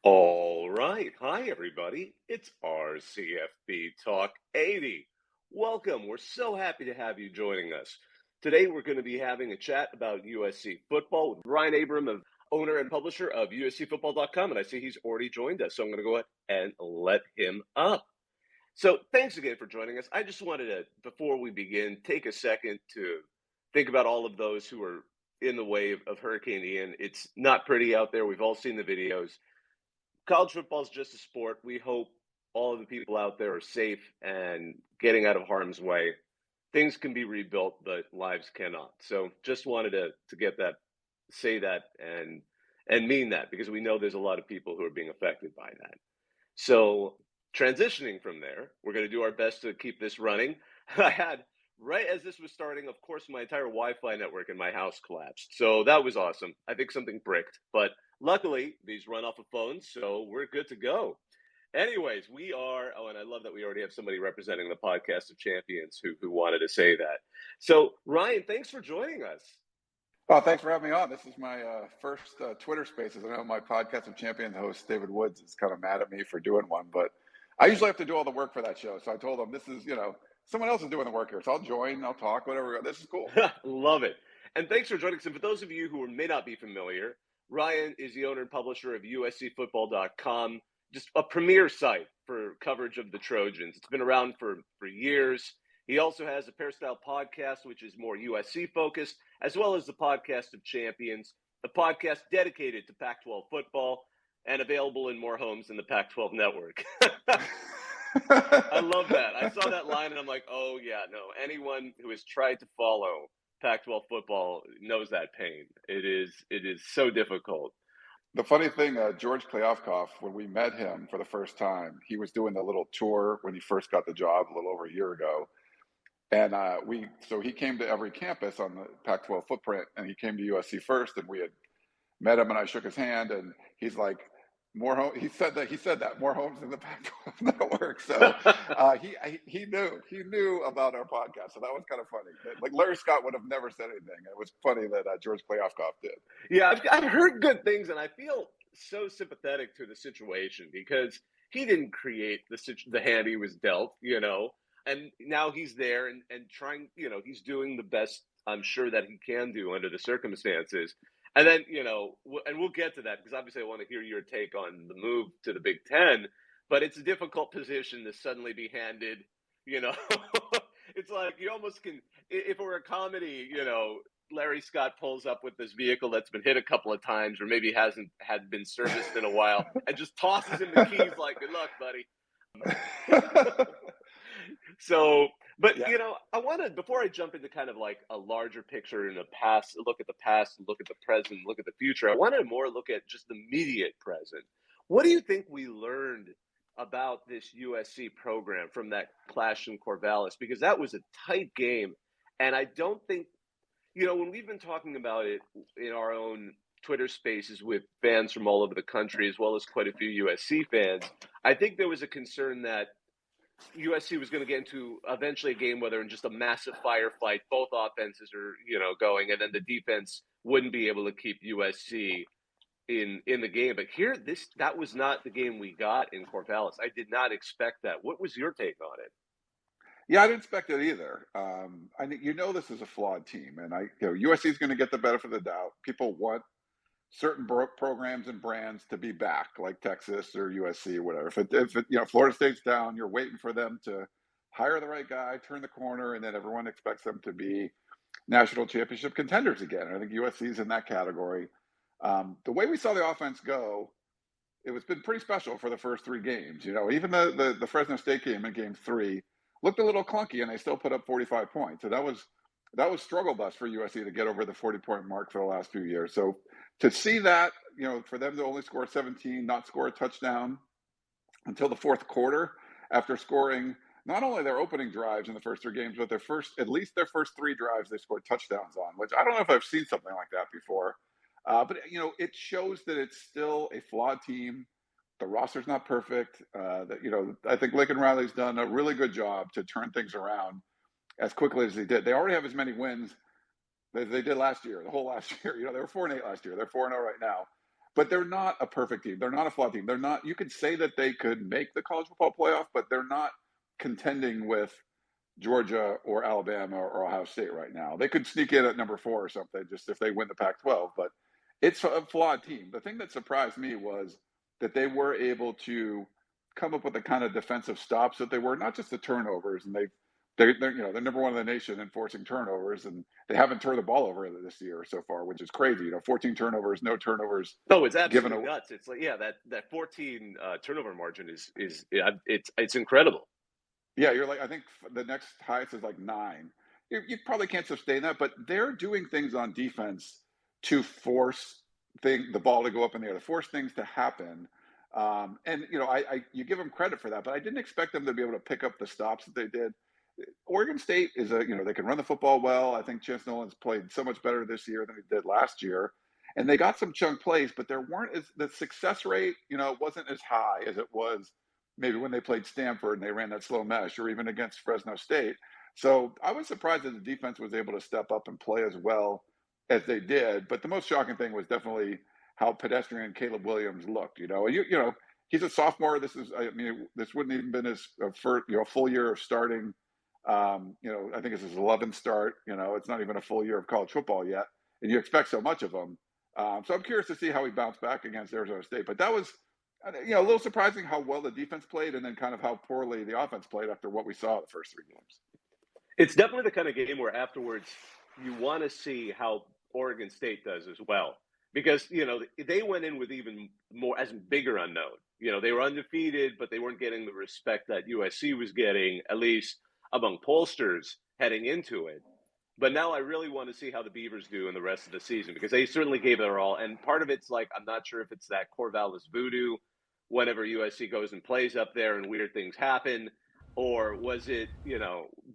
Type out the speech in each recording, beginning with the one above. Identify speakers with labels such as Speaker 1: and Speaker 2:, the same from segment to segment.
Speaker 1: All right. Hi, everybody. It's our CFB Talk 80. Welcome. We're so happy to have you joining us. Today, we're going to be having a chat about USC football with Ryan Abram, owner and publisher of USCFootball.com. And I see he's already joined us. So I'm going to go ahead and let him up. So thanks again for joining us. I just wanted to, before we begin, take a second to think about all of those who are in the wave of Hurricane Ian. It's not pretty out there. We've all seen the videos. College football is just a sport. We hope all of the people out there are safe and getting out of harm's way. Things can be rebuilt, but lives cannot. So just wanted to get that, say that, and mean that, because we know there's a lot of people who are being affected by that. So transitioning from there, we're going to do our best to keep this running. I had, right as this was starting, of course, my entire Wi-Fi network in my house collapsed. So that was awesome. I think something bricked, but luckily these run off of phones, so we're good to go. Anyways, we are, and I love that we already have somebody representing the Podcast of Champions who wanted to say that. So Ryan, thanks for joining us.
Speaker 2: Well, thanks for having me on. This is my first Twitter Spaces. I know my Podcast of Champions host, David Woods, is kind of mad at me for doing one, but I usually have to do all the work for that show. So I told him, this is, someone else is doing the work here. So I'll join, I'll talk, whatever. This is cool.
Speaker 1: Love it. And thanks for joining us. And for those of you who may not be familiar, Ryan is the owner and publisher of USCFootball.com, just a premier site for coverage of the Trojans. It's been around for years. He also has a Peristyle Podcast, which is more USC focused, as well as the Podcast of Champions, a podcast dedicated to Pac-12 football and available in more homes than the Pac-12 network. I love that. I saw that line and I'm like, oh yeah, no. Anyone who has tried to follow Pac-12 football knows that pain. It is so difficult.
Speaker 2: The funny thing, George Kleofkoff, when we met him for the first time, he was doing the little tour when he first got the job a little over a year ago. And so he came to every campus on the Pac-12 footprint, and he came to USC first, and we had met him, and I shook his hand, and he's like, he said that more homes in the Pac-12 network. So he knew about our podcast. So that was kind of funny. Like Larry Scott would have never said anything. It was funny that George Kleofkoff did.
Speaker 1: Yeah, I've heard good things, and I feel so sympathetic to the situation because he didn't create the hand he was dealt, and now he's there and trying, he's doing the best I'm sure that he can do under the circumstances. And then, and we'll get to that because obviously I want to hear your take on the move to the Big Ten, but it's a difficult position to suddenly be handed, it's like you almost can, if it were a comedy, Larry Scott pulls up with this vehicle that's been hit a couple of times or maybe hasn't had been serviced in a while and just tosses him the keys like, good luck, buddy. So, but,
Speaker 2: yeah.
Speaker 1: I want to, before I jump into kind of like a larger picture in the past, look at the past, look at the present, look at the future, I want to more look at just the immediate present. What do you think we learned about this USC program from that clash in Corvallis? Because that was a tight game. And I don't think, when we've been talking about it in our own Twitter spaces with fans from all over the country, as well as quite a few USC fans, I think there was a concern that USC was going to get into eventually a game where they're in just a massive firefight. Both offenses are, going, and then the defense wouldn't be able to keep USC in the game. But here, that was not the game we got in Corvallis. I did not expect that. What was your take on it?
Speaker 2: Yeah, I didn't expect it either. I think this is a flawed team, and USC is going to get the benefit of the doubt. People want certain programs and brands to be back, like Texas or USC or whatever. If Florida State's down, you're waiting for them to hire the right guy, turn the corner, and then everyone expects them to be national championship contenders again. And I think USC's in that category. The way we saw the offense go, it was been pretty special for the first three games. Even the Fresno State game in game 3 looked a little clunky, and they still put up 45 points. So that was struggle bus for USC to get over the 40-point mark for the last few years. So to see that, for them to only score 17, not score a touchdown until the fourth quarter, after scoring not only their opening drives in the first three games, but at least their first three drives they scored touchdowns on, which I don't know if I've seen something like that before. But it shows that it's still a flawed team. The roster's not perfect. I think Lincoln Riley's done a really good job to turn things around as quickly as they did. They already have as many wins as they did last year, the whole last year. They were 4-8 last year. They're 4-0 right now. but they're not a perfect team. They're not a flawed team. They're not. You could say that they could make the college football playoff, but they're not contending with Georgia or Alabama or Ohio State right now. They could sneak in at number 4 or something just if they win the Pac-12, but it's a flawed team. The thing that surprised me was that they were able to come up with the kind of defensive stops that they were, not just the turnovers, and they're they're number one in the nation in forcing turnovers, and they haven't turned the ball over this year so far, which is crazy. 14 turnovers, no turnovers.
Speaker 1: Oh, it's
Speaker 2: Given
Speaker 1: absolutely nuts. It's like, yeah, that 14 turnover margin is it's incredible.
Speaker 2: Yeah, you're like, I think the next highest is like 9. You probably can't sustain that, but they're doing things on defense to force the ball to go up in the air, to force things to happen. And you give them credit for that, but I didn't expect them to be able to pick up the stops that they did. Oregon State is they can run the football well. I think Chance Nolan's played so much better this year than he did last year, and they got some chunk plays, but the success rate, wasn't as high as it was maybe when they played Stanford and they ran that slow mesh, or even against Fresno State. So I was surprised that the defense was able to step up and play as well as they did. But the most shocking thing was definitely how pedestrian Caleb Williams looked. He's a sophomore. This wouldn't even been his first, full year of starting. I think it's his 11th start. It's not even a full year of college football yet, and you expect so much of him. So I'm curious to see how he bounced back against Arizona State. But that was, a little surprising how well the defense played, and then kind of how poorly the offense played after what we saw the first 3 games.
Speaker 1: It's definitely the kind of game where afterwards you want to see how Oregon State does as well, because they went in with even more as bigger unknown. They were undefeated, but they weren't getting the respect that USC was getting, at least among pollsters heading into it. But now I really want to see how the Beavers do in the rest of the season, because they certainly gave their all. And part of it's like, I'm not sure if it's that Corvallis voodoo whenever USC goes and plays up there and weird things happen, or was it,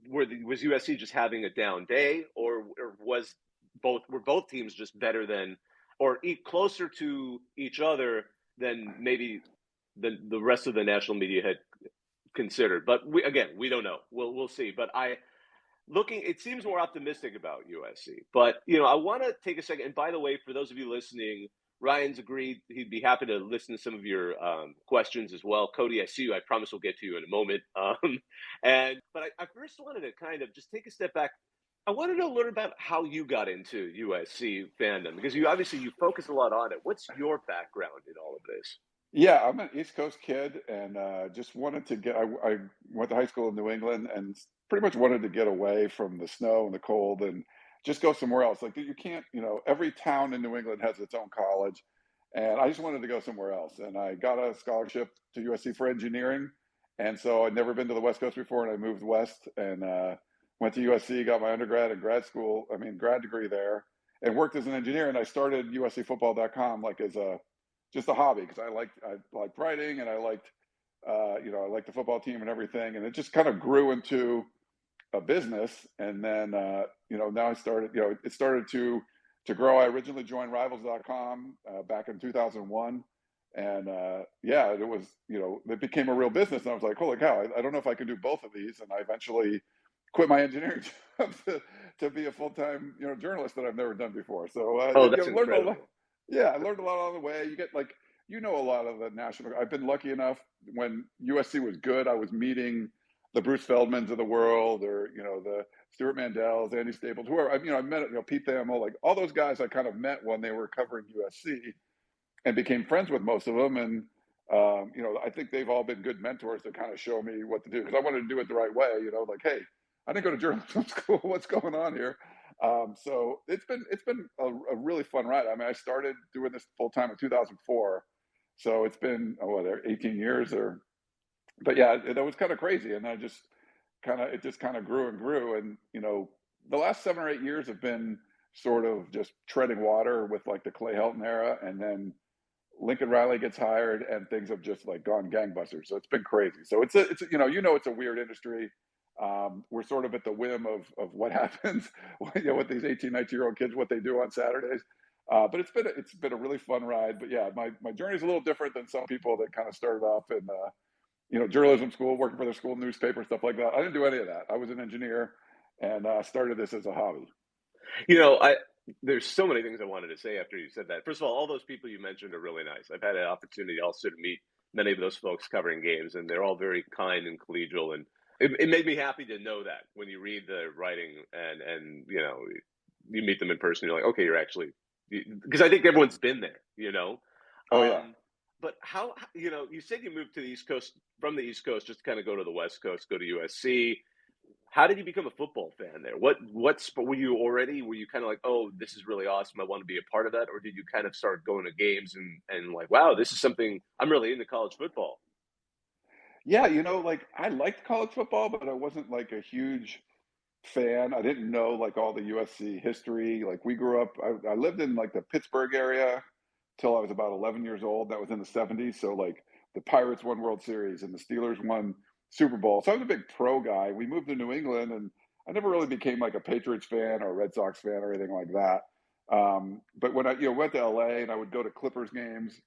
Speaker 1: was USC just having a down day, or were both teams just better than, or closer to each other than maybe the rest of the national media had considered? But we don't know. We'll see. But it seems more optimistic about USC. But, I want to take a second. And by the way, for those of you listening, Ryan's agreed he'd be happy to listen to some of your questions as well. Cody, I see you. I promise we'll get to you in a moment. But I first wanted to kind of just take a step back. I wanted to learn about how you got into USC fandom, because you focus a lot on it. What's your background in all of this?
Speaker 2: Yeah, I'm an East Coast kid, and just wanted to get. I went to high school in New England, and pretty much wanted to get away from the snow and the cold, and just go somewhere else. Like, you can't, every town in New England has its own college, and I just wanted to go somewhere else. And I got a scholarship to USC for engineering, and so I'd never been to the West Coast before, and I moved west and went to USC, got my undergrad and grad degree there, and worked as an engineer. And I started USCFootball.com like as just a hobby, because I liked writing, and I liked the football team and everything, and it just kind of grew into a business. And then now it started to grow. I originally joined Rivals.com back in 2001, and it was it became a real business, and I was like, holy cow, I don't know if I can do both of these. And I eventually quit my engineering job to be a full-time journalist that I've never done before. So
Speaker 1: that's incredible.
Speaker 2: I learned a lot on the way. You get a lot of the national. I've been lucky enough, when USC was good, I was meeting the Bruce Feldmans of the world, or the Stuart Mandells, Andy Staples, whoever. I met Pete Thamel, like all those guys I kind of met when they were covering USC, and became friends with most of them. And I think they've all been good mentors to kind of show me what to do, because I wanted to do it the right way. Like, hey, I didn't go to journalism school. What's going on here? So it's been a really fun ride. I mean, I started doing this full time in 2004, so it's been 18 years. But yeah, that was kind of crazy, and it just kind of grew and grew. And the last 7 or 8 years have been sort of just treading water with like the Clay Helton era, and then Lincoln Riley gets hired, and things have just like gone gangbusters. So it's been crazy. So it's a weird industry. We're sort of at the whim of what happens with these 18, 19-year-old kids, what they do on Saturdays. But it's been a really fun ride. But yeah, my journey is a little different than some people that kind of started off in journalism school, working for their school newspaper, stuff like that. I didn't do any of that. I was an engineer, and started this as a hobby.
Speaker 1: There's so many things I wanted to say after you said that. First of all those people you mentioned are really nice. I've had an opportunity also to meet many of those folks covering games, and they're all very kind and collegial. And it made me happy to know that when you read the writing and you meet them in person, you're like, okay, you're actually, because I think everyone's been there.
Speaker 2: Oh yeah.
Speaker 1: But how, you said you moved to the East Coast, from the East Coast, just to kind of go to the West Coast, go to USC. How did you become a football fan there? What sport were you kind of like, oh, this is really awesome, I want to be a part of that? Or did you kind of start going to games and like, wow, this is something, I'm really into college football?
Speaker 2: Yeah, like I liked college football, but I wasn't like a huge fan. I didn't know like all the USC history. Like we grew up, I lived in like the Pittsburgh area till I was about 11 years old. That was in the 70s. So like the Pirates won World Series and the Steelers won Super Bowl. So I was a big pro guy. We moved to New England and I never really became like a Patriots fan or a Red Sox fan or anything like that. But when I went to LA and I would go to Clippers games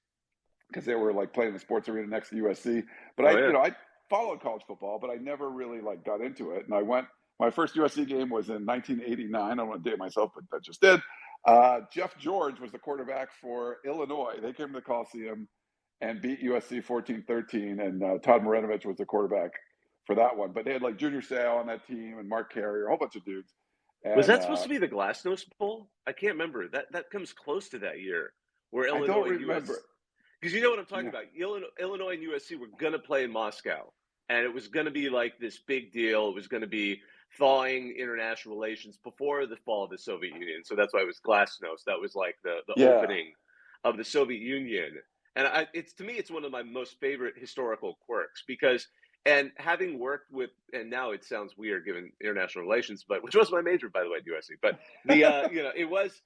Speaker 2: because they were like playing the sports arena next to USC. But I followed college football, but I never really like got into it. And I went, my first USC game was in 1989. I don't want to date myself, but I just did. Jeff George was the quarterback for Illinois. They came to the Coliseum and beat USC 14-13. And Todd Marinovich was the quarterback for that one. But they had like Junior Seau on that team and Mark Carrier, a whole bunch of dudes. And,
Speaker 1: Was that supposed to be the Glasnost Bowl? I can't remember. That comes close to that year where Illinois
Speaker 2: I don't remember.
Speaker 1: Because you know what I'm talking about. Illinois and USC were going to play in Moscow, and it was going to be like this big deal. It was going to be thawing international relations before the fall of the Soviet Union. So that's why it was Glasnost. That was like the opening of the Soviet Union. And to me, it's one of my most favorite historical quirks because, and having worked with, and now it sounds weird given international relations, but which was my major, by the way, at USC. But it was.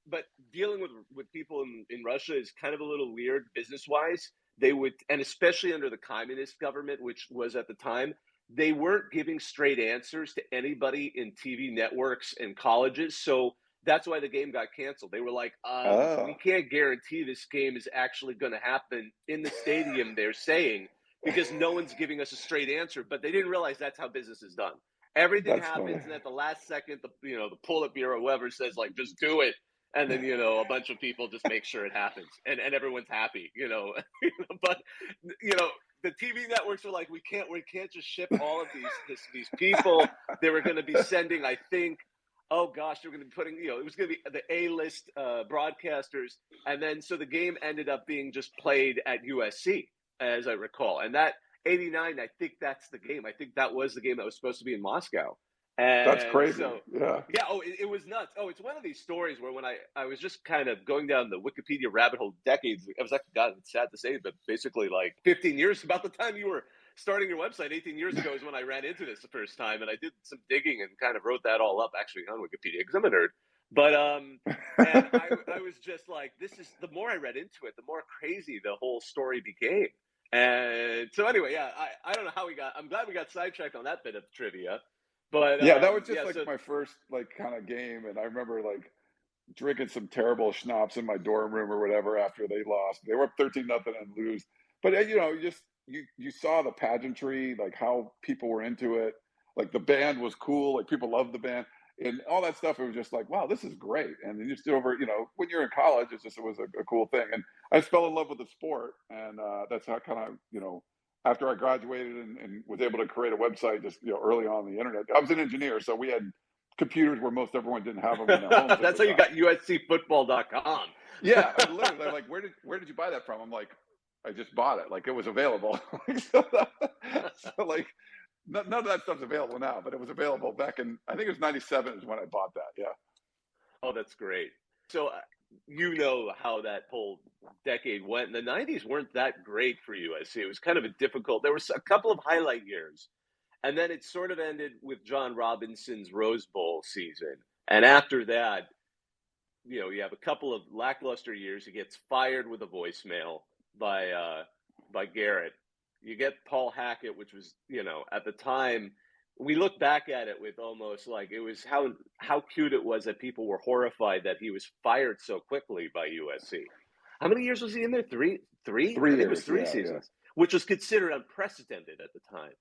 Speaker 1: But dealing with people in Russia is kind of a little weird business-wise. They would, and especially under the communist government, which was at the time, they weren't giving straight answers to anybody in TV networks and colleges. So that's why the game got canceled. They were like, we can't guarantee this game is actually going to happen in the stadium, they're saying, because no one's giving us a straight answer. But they didn't realize that's how business is done. Everything happens, and at the last second, the Politburo, whoever says like, just do it, and then a bunch of people just make sure it happens, and everyone's happy, But the TV networks were like, we can't just ship all of these people. They were going to be sending, I think, oh gosh, they were going to be putting, it was going to be the A-list broadcasters, and then so the game ended up being just played at USC, as I recall, and that. 89, I think that's the game. I think that was the game that was supposed to be in Moscow. And
Speaker 2: that's crazy.
Speaker 1: So,
Speaker 2: yeah.
Speaker 1: It was nuts. Oh, it's one of these stories where when I was just kind of going down the Wikipedia rabbit hole decades, I was actually, God, it's sad to say, but basically like 15 years, about the time you were starting your website 18 years ago is when I ran into this the first time. And I did some digging and kind of wrote that all up actually on Wikipedia because I'm a nerd. But and I was just like, the more I read into it, the more crazy the whole story became. And so anyway, I don't know how I'm glad we got sidetracked on that bit of trivia, but
Speaker 2: that was just my first like kind of game. And I remember like drinking some terrible schnapps in my dorm room or whatever after they lost. They were up 13-0 and lose. But you saw the pageantry, like how people were into it. Like the band was cool. Like people loved the band and all that stuff. It was just like, wow, this is great. And then just over, when you're in college, it was a cool thing. And I just fell in love with the sport. And that's how kind of, after I graduated and was able to create a website just, early on the internet. I was an engineer, so we had computers where most everyone didn't have them in their homes.
Speaker 1: That's how you got USCfootball.com.
Speaker 2: Yeah. Literally, they're like, where did you buy that from? I'm like, I just bought it. Like it was available. so like, none of that stuff's available now, but it was available back in, I think it was 97 is when I bought that. Yeah.
Speaker 1: Oh, that's great. So how that whole decade went. And the 90s weren't that great for USC. It was kind of there was a couple of highlight years. And then it sort of ended with John Robinson's Rose Bowl season. And after that, you have a couple of lackluster years. He gets fired with a voicemail by Garrett. You get Paul Hackett, which was, at the time, we look back at it with almost like it was how cute it was that people were horrified that he was fired so quickly by USC. How many years was he in there? Three? I think it was three seasons, which was considered unprecedented at the time.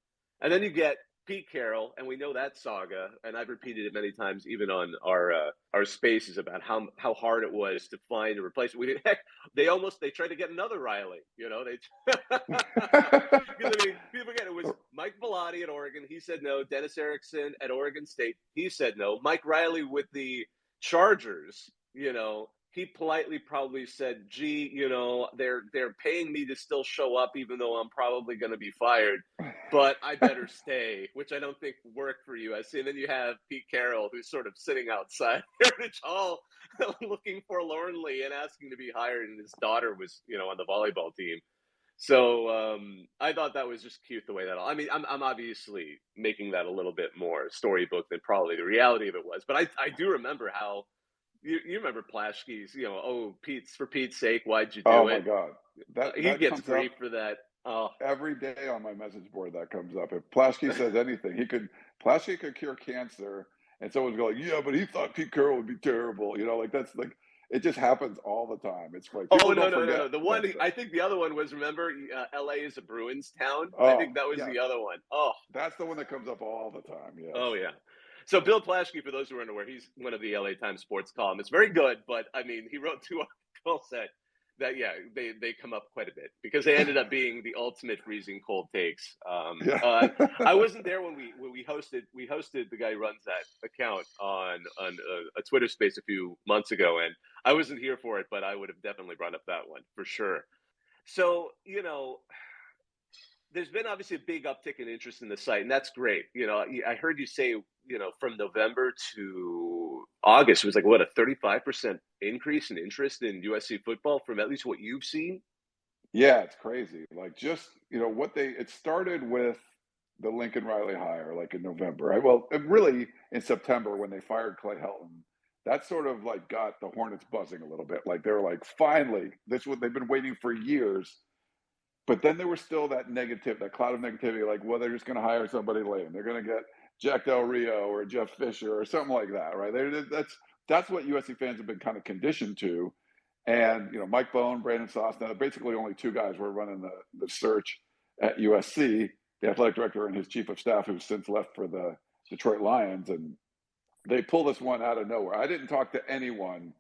Speaker 1: And then you get Pete Carroll, and we know that saga, and I've repeated it many times, even on our spaces about how hard it was to find a replacement. We did, heck, they tried to get another Riley. They because I mean, people forget it was Mike Bellotti at Oregon. He said no. Dennis Erickson at Oregon State. He said no. Mike Riley with the Chargers. He politely probably said, "Gee, they're paying me to still show up, even though I'm probably going to be fired, but I better stay," which I don't think worked for USC. And then you have Pete Carroll, who's sort of sitting outside Heritage Hall, looking forlornly and asking to be hired, and his daughter was, on the volleyball team. So I thought that was just cute the way that. I mean, I'm obviously making that a little bit more storybook than probably the reality of it was, but I do remember how. You remember Plaschke's, for Pete's sake, why'd you do it?
Speaker 2: Oh my God.
Speaker 1: He gets grief for that. Oh.
Speaker 2: Every day on my message board that comes up. If Plaschke says anything, Plaschke could cure cancer, and someone's going, yeah, but he thought Pete Carroll would be terrible. That's like, it just happens all the time. It's like,
Speaker 1: no. The one, I think the other one was, remember, LA is a Bruins town. I think that was the other one. Oh,
Speaker 2: that's the one that comes up all the time. Yes.
Speaker 1: Oh yeah. So Bill Plaschke, for those who are unaware, he's one of the LA Times sports columnists. Very good, but I mean, he wrote 2 articles that they come up quite a bit because they ended up being the ultimate freezing cold takes. I wasn't there when we hosted the guy who runs that account on a Twitter space a few months ago, and I wasn't here for it, but I would have definitely brought up that one for sure. So there's been obviously a big uptick in interest in the site, and that's great. I heard you say, from November to August, it was like, what, a 35% increase in interest in USC football from at least what you've seen?
Speaker 2: Yeah, it's crazy. Like, just, it started with the Lincoln Riley hire, like in November, right? Well, really in September when they fired Clay Helton, that sort of like got the Hornets buzzing a little bit. Like, they were like, finally, this is what they've been waiting for years. But then there was still that cloud of negativity, like, well, they're just going to hire somebody lame. They're going to get Jack Del Rio or Jeff Fisher or something like that, right? That's what USC fans have been kind of conditioned to. And, Mike Bone, Brandon Sosna, basically only 2 guys were running the search at USC, the athletic director and his chief of staff, who's since left for the Detroit Lions. And they pull this one out of nowhere. I didn't talk to anyone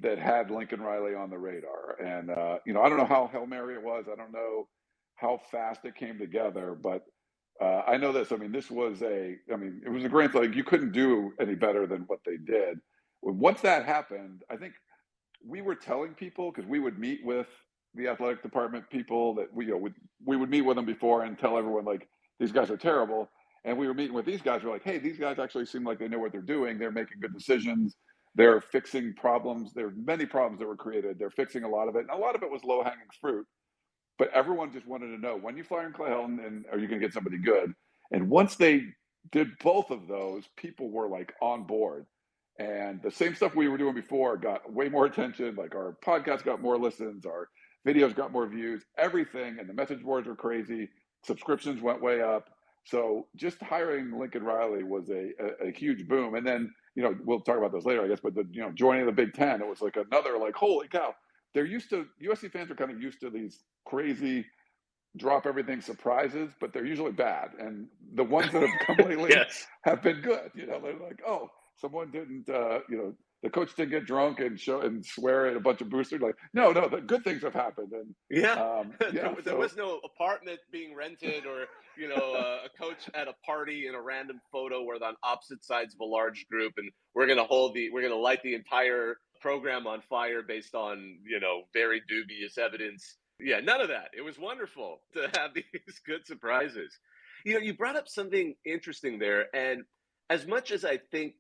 Speaker 2: that had Lincoln Riley on the radar. And, I don't know how Hail Mary it was. I don't know how fast it came together, but I know this. I mean, it was a grand thing. You couldn't do any better than what they did. Once that happened, I think we were telling people, because we would meet with the athletic department people that we would meet with them before and tell everyone, like, these guys are terrible. And we were meeting with these guys. We're like, hey, these guys actually seem like they know what they're doing. They're making good decisions. They're fixing problems. There are many problems that were created. They're fixing a lot of it. And a lot of it was low-hanging fruit. But everyone just wanted to know, when you fire Clay Helton, and are you going to get somebody good? And once they did both of those, people were like on board. And the same stuff we were doing before got way more attention. Like, our podcast got more listens, our videos got more views, everything. And the message boards were crazy. Subscriptions went way up. So just hiring Lincoln Riley was a huge boom. And then, we'll talk about those later, I guess, but joining the Big Ten, it was like another, like, holy cow. USC fans are kind of used to these crazy drop everything surprises, but they're usually bad. And the ones that have come lately have been good. They're like, oh, someone didn't, the coach didn't get drunk and swear at a bunch of boosters. Like, no, the good things have happened. And
Speaker 1: there was no apartment being rented or, a coach at a party in a random photo where they're on opposite sides of a large group, and we're going to light the entire program on fire based on, very dubious evidence. Yeah, none of that. It was wonderful to have these good surprises. You brought up something interesting there. And as much as I think,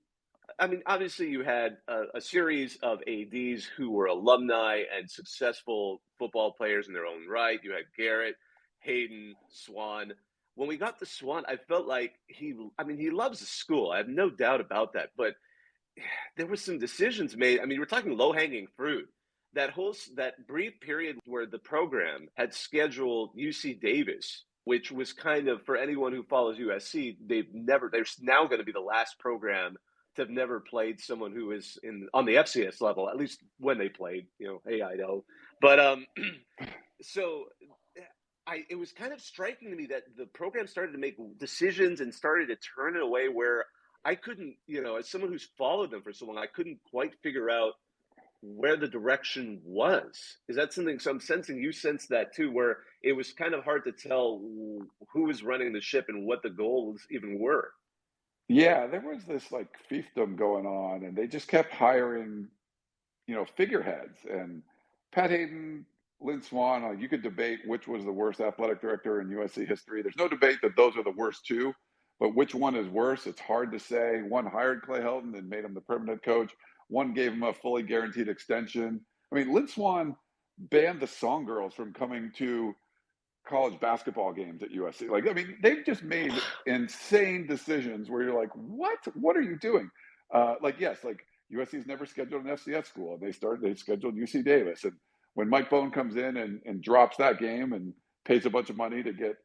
Speaker 1: obviously you had a series of ADs who were alumni and successful football players in their own right. You had Garrett, Hayden, Swan. When we got to Swan, I felt like he loves the school. I have no doubt about that. But there were some decisions made. We're talking low-hanging fruit. That brief period where the program had scheduled UC Davis, which was kind of, for anyone who follows USC, they're now going to be the last program to have never played someone who is on the FCS level, at least when they played, hey, I know. But so it was kind of striking to me that the program started to make decisions and started to turn in a way where I couldn't, as someone who's followed them for so long, I couldn't quite figure out where the direction was. Is that something? So I'm sensing you sense that too, where it was kind of hard to tell who was running the ship and what the goals even were.
Speaker 2: Yeah, there was this like fiefdom going on, and they just kept hiring, figureheads. And Pat Hayden, Lynn Swan, you could debate which was the worst athletic director in USC history. There's no debate that those are the worst two, but which one is worse? It's hard to say. One hired Clay Helton and made him the permanent coach. One gave him a fully guaranteed extension. I mean, Lynn Swan banned the Song Girls from coming to college basketball games at USC. Like, I mean, they've just made insane decisions where you're like, what? What are you doing? Yes, like USC's never scheduled an FCS school, and they scheduled UC Davis. And when Mike Bohn comes in and drops that game and pays a bunch of money to get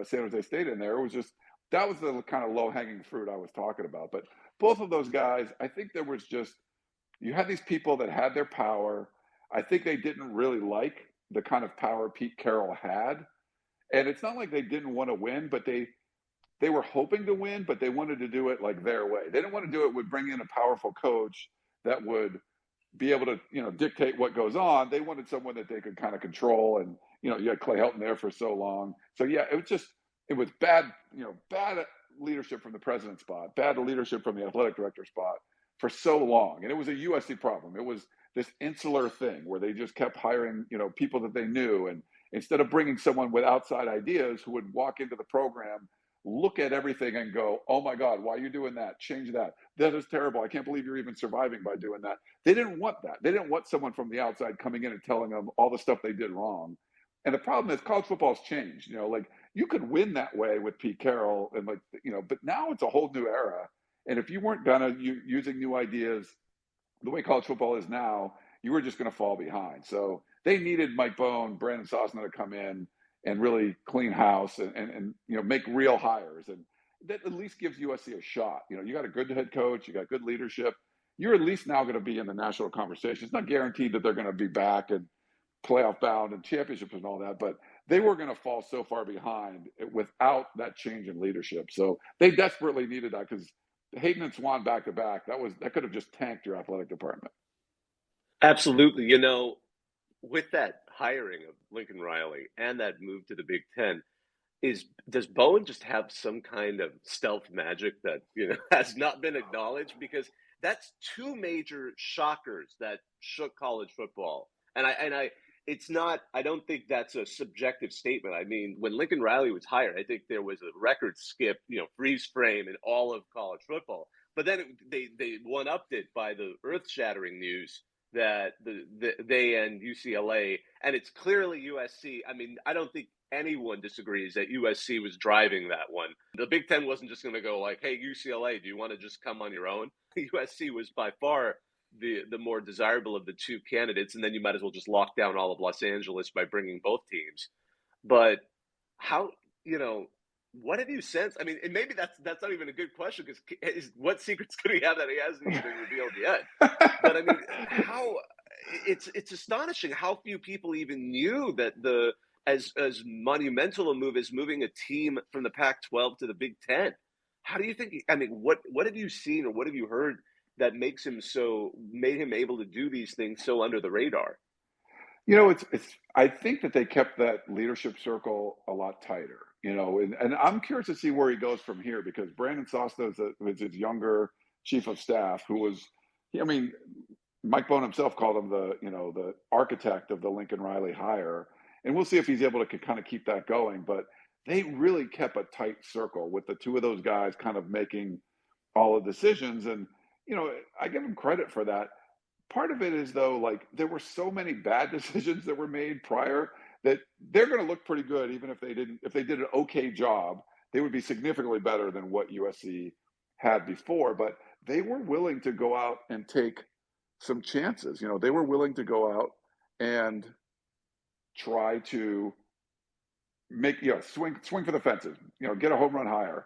Speaker 2: San Jose State in there, that was the kind of low hanging fruit I was talking about. But both of those guys, I think there was just, you had these people that had their power. I think they didn't really like the kind of power Pete Carroll had. And it's not like they didn't want to win, but they were hoping to win, but they wanted to do it like their way. They didn't want to do it with bringing in a powerful coach that would be able to, dictate what goes on. They wanted someone that they could kind of control. And, you had Clay Helton there for so long. So yeah, it was bad, bad leadership from the president spot, bad leadership from the athletic director spot for so long. And it was a USC problem. It was this insular thing where they just kept hiring, people that they knew. And instead of bringing someone with outside ideas who would walk into the program, look at everything and go, oh my God, why are you doing that? Change that. That is terrible. I can't believe you're even surviving by doing that. They didn't want that. They didn't want someone from the outside coming in and telling them all the stuff they did wrong. And the problem is college football's changed. Like you could win that way with Pete Carroll and but now it's a whole new era. And if you weren't using new ideas the way college football is now, you were just going to fall behind. So they needed Mike Bohn, Brandon Sosna to come in and really clean house and make real hires. And that at least gives USC a shot. You got a good head coach, you got good leadership. You're at least now going to be in the national conversation. It's not guaranteed that they're going to be back and playoff bound and championships and all that, but they were going to fall so far behind without that change in leadership. So they desperately needed that because Hayden and Swan back to back, that could have just tanked your athletic department.
Speaker 1: Absolutely. With that hiring of Lincoln Riley and that move to the Big Ten, does Bowen just have some kind of stealth magic that has not been acknowledged? Because that's two major shockers that shook college football, and I don't think that's a subjective statement. I mean, when Lincoln Riley was hired, I think there was a record skip, freeze frame in all of college football. But then they one-upped it by the earth-shattering news that they and UCLA, and it's clearly USC. I mean, I don't think anyone disagrees that USC was driving that one. The Big Ten wasn't just going to go like, hey, UCLA, do you want to just come on your own? USC was by far the more desirable of the two candidates, and then you might as well just lock down all of Los Angeles by bringing both teams. But how, what have you sensed? I mean, and maybe that's not even a good question because what secrets could he have that he hasn't even revealed yet? But I mean, it's astonishing how few people even knew that as monumental a move as moving a team from the Pac-12 to the Big Ten. How do you think? I mean, what have you seen or what have you heard that made him able to do these things so under the radar?
Speaker 2: I think that they kept that leadership circle a lot tighter, and I'm curious to see where he goes from here because Brandon Sosna is his younger chief of staff who was, Mike Bohn himself called him the architect of the Lincoln Riley hire. And we'll see if he's able to kind of keep that going. But they really kept a tight circle with the two of those guys kind of making all the decisions. And, I give them credit for that. Part of it is, though, like there were so many bad decisions that were made prior that they're going to look pretty good, even if they did an okay job, they would be significantly better than what USC had before. But they were willing to go out and take some chances. They were willing to go out and try to make swing for the fences. Get a home run hire,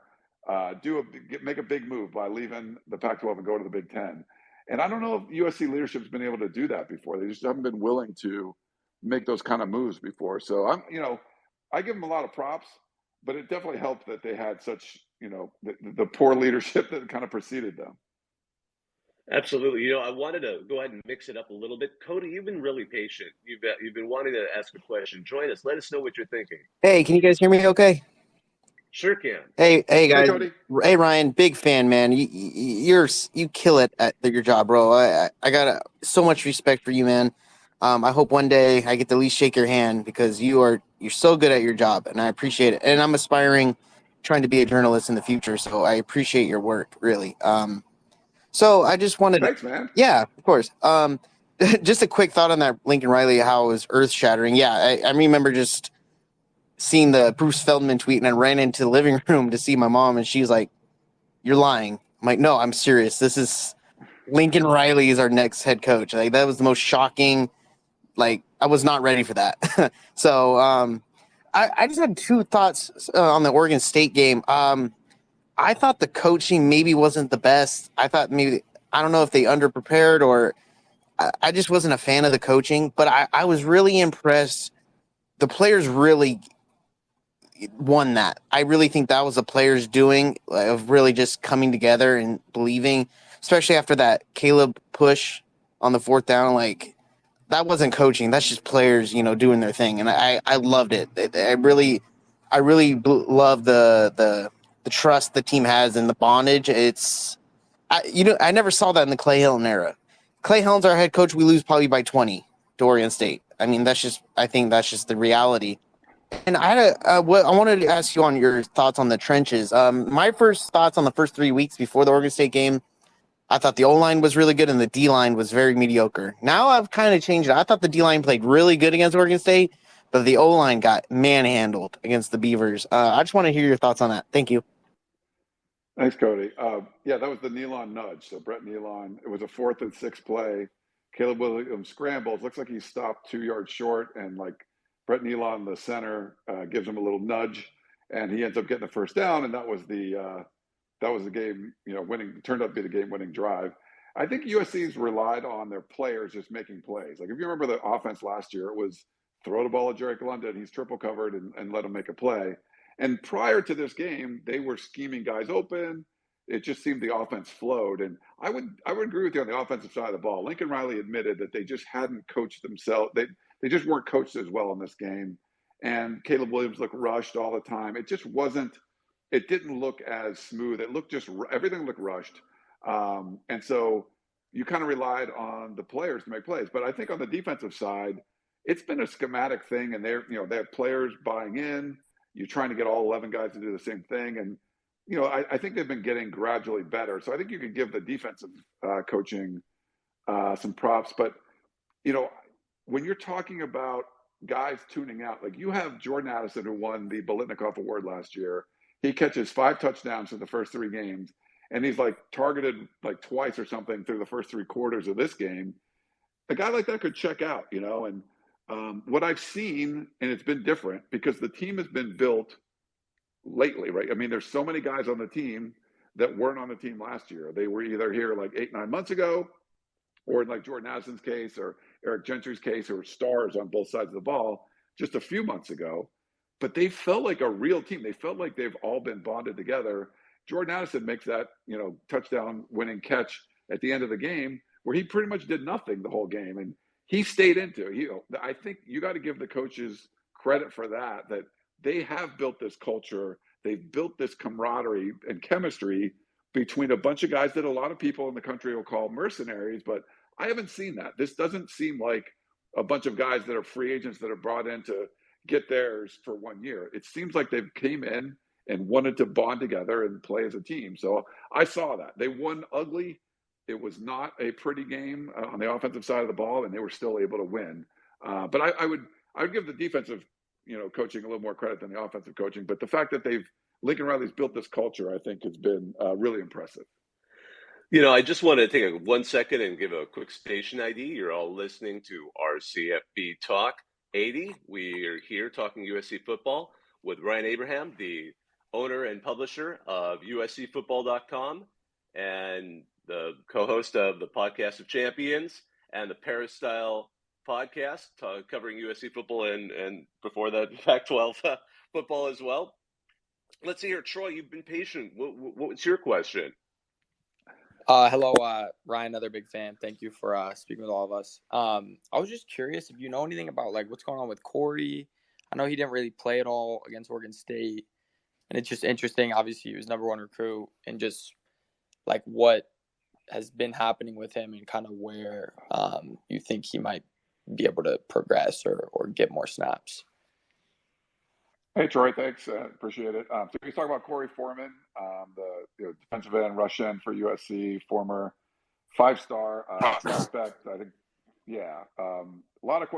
Speaker 2: make a big move by leaving the Pac-12 and go to the Big Ten. And I don't know if USC leadership's been able to do that before. They just haven't been willing to make those kind of moves before. So I give them a lot of props, but it definitely helped that they had such, the poor leadership that kind of preceded them.
Speaker 1: Absolutely. I wanted to go ahead and mix it up a little bit. Cody, you've been really patient. You've been wanting to ask a question. Join us. Let us know what you're thinking.
Speaker 3: Hey, can you guys hear me okay?
Speaker 1: Sure can.
Speaker 3: Hey
Speaker 2: Hey,
Speaker 3: guys.
Speaker 2: Cody.
Speaker 3: Hey Ryan, big fan, man. You kill it at your job, bro. I got so much respect for you, man. I hope one day I get to at least shake your hand because you're so good at your job, and I appreciate it. And I'm aspiring, trying to be a journalist in the future, so I appreciate your work, really. So I just wanted
Speaker 2: Thanks, man.
Speaker 3: Yeah, of course. Just a quick thought on that Lincoln Riley, how it was earth shattering. Yeah, I remember just seeing the Bruce Feldman tweet, and I ran into the living room to see my mom, and she's like, "You're lying." I'm like, "No, I'm serious. This is Lincoln Riley is our next head coach." Like that was the most shocking. Like I was not ready for that. So I just had two thoughts on the Oregon State game. I thought the coaching maybe wasn't the best. I thought maybe I don't know if they underprepared or I just wasn't a fan of the coaching, but I was really impressed. The players really won that. I really think that was the players doing of really just coming together and believing, especially after that Caleb push on the fourth down. Like that wasn't coaching. That's just players, doing their thing. And I loved it. I really love the trust the team has and the bondage. I never saw that in the Clay Helton era. Clay Helton's our head coach. We lose probably by 20 to Oregon State. I mean, I think that's just the reality. And I had I wanted to ask you on your thoughts on the trenches. My first thoughts on the first 3 weeks before the Oregon State game, I thought the O-line was really good and the D-line was very mediocre. Now I've kind of changed it. I thought the D-line played really good against Oregon State, but the O-line got manhandled against the Beavers. I just want to hear your thoughts on that. Thank you.
Speaker 2: Thanks, Cody. Yeah, that was the Nealon nudge. So Brett Nealon, it was a 4th and 6 play. Caleb Williams scrambles. Looks like he stopped 2 yards short, and like Brett Nealon, the center, gives him a little nudge, and he ends up getting the first down. And that was the game, winning. Turned out to be the game-winning drive. I think USC's relied on their players just making plays. Like if you remember the offense last year, it was throw the ball at Drake London. He's triple covered and let him make a play. And prior to this game, they were scheming guys open. It just seemed the offense flowed. And I would agree with you on the offensive side of the ball. Lincoln Riley admitted that they just hadn't coached themselves. They just weren't coached as well in this game. And Caleb Williams looked rushed all the time. It just wasn't. It didn't look as smooth. It looked everything looked rushed. And so you kind of relied on the players to make plays. But I think on the defensive side, it's been a schematic thing, and they have players buying in. You're trying to get all 11 guys to do the same thing. And, I think they've been getting gradually better. So I think you can give the defensive coaching some props. But, when you're talking about guys tuning out, like you have Jordan Addison, who won the Bolitnikoff Award last year. He catches 5 touchdowns in the first 3 games. And he's like targeted like twice or something through the first 3 quarters of this game. A guy like that could check out, and what I've seen, and it's been different because the team has been built lately, right? I mean, there's so many guys on the team that weren't on the team last year. They were either here like 8-9 months ago, or in like Jordan Addison's case or Eric Gentry's case, who were stars on both sides of the ball just a few months ago. But they felt like a real team. They felt like they've all been bonded together. Jordan Addison makes that, touchdown winning catch at the end of the game where he pretty much did nothing the whole game. And he stayed into it. I think you got to give the coaches credit for that they have built this culture. They've built this camaraderie and chemistry between a bunch of guys that a lot of people in the country will call mercenaries, but I haven't seen that. This doesn't seem like a bunch of guys that are free agents that are brought in to get theirs for 1 year. It seems like they've came in and wanted to bond together and play as a team. So I saw that. They won ugly. It was not a pretty game on the offensive side of the ball, and they were still able to win. But I would give the defensive, coaching a little more credit than the offensive coaching. But the fact that Lincoln Riley's built this culture, I think, has been really impressive.
Speaker 1: I just want to take 1 second and give a quick station ID. You're all listening to our CFB Talk 80. We are here talking USC football with Ryan Abraham, the owner and publisher of USCFootball.com and the co-host of the Podcast of Champions and the Peristyle Podcast covering USC football and before that Pac-12 football as well. Let's see here, Troy. You've been patient. What's your question?
Speaker 4: Hello, Ryan, another big fan. Thank you for speaking with all of us. I was just curious if you know anything about like what's going on with Corey. I know he didn't really play at all against Oregon State, and it's just interesting. Obviously, he was #1 recruit, and just like what has been happening with him and kind of where you think he might be able to progress or get more snaps.
Speaker 2: Hey, Troy, thanks. Appreciate it. So we talk about Corey Foreman, the defensive end, rush end for USC, former 5-star prospect. I think, yeah.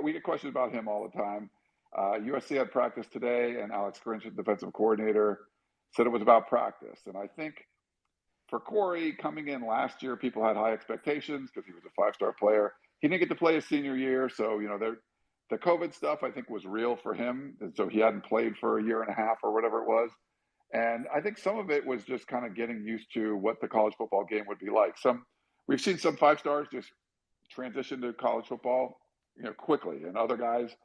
Speaker 2: We get questions about him all the time. USC had practice today, and Alex Grinch, the defensive coordinator, said it was about practice. And I think for Corey, coming in last year, people had high expectations because he was a 5-star player. He didn't get to play his senior year, so the COVID stuff, I think, was real for him. And so he hadn't played for a year and a half or whatever it was. And I think some of it was just kind of getting used to what the college football game would be like. We've seen some 5-stars just transition to college football, quickly, and other guys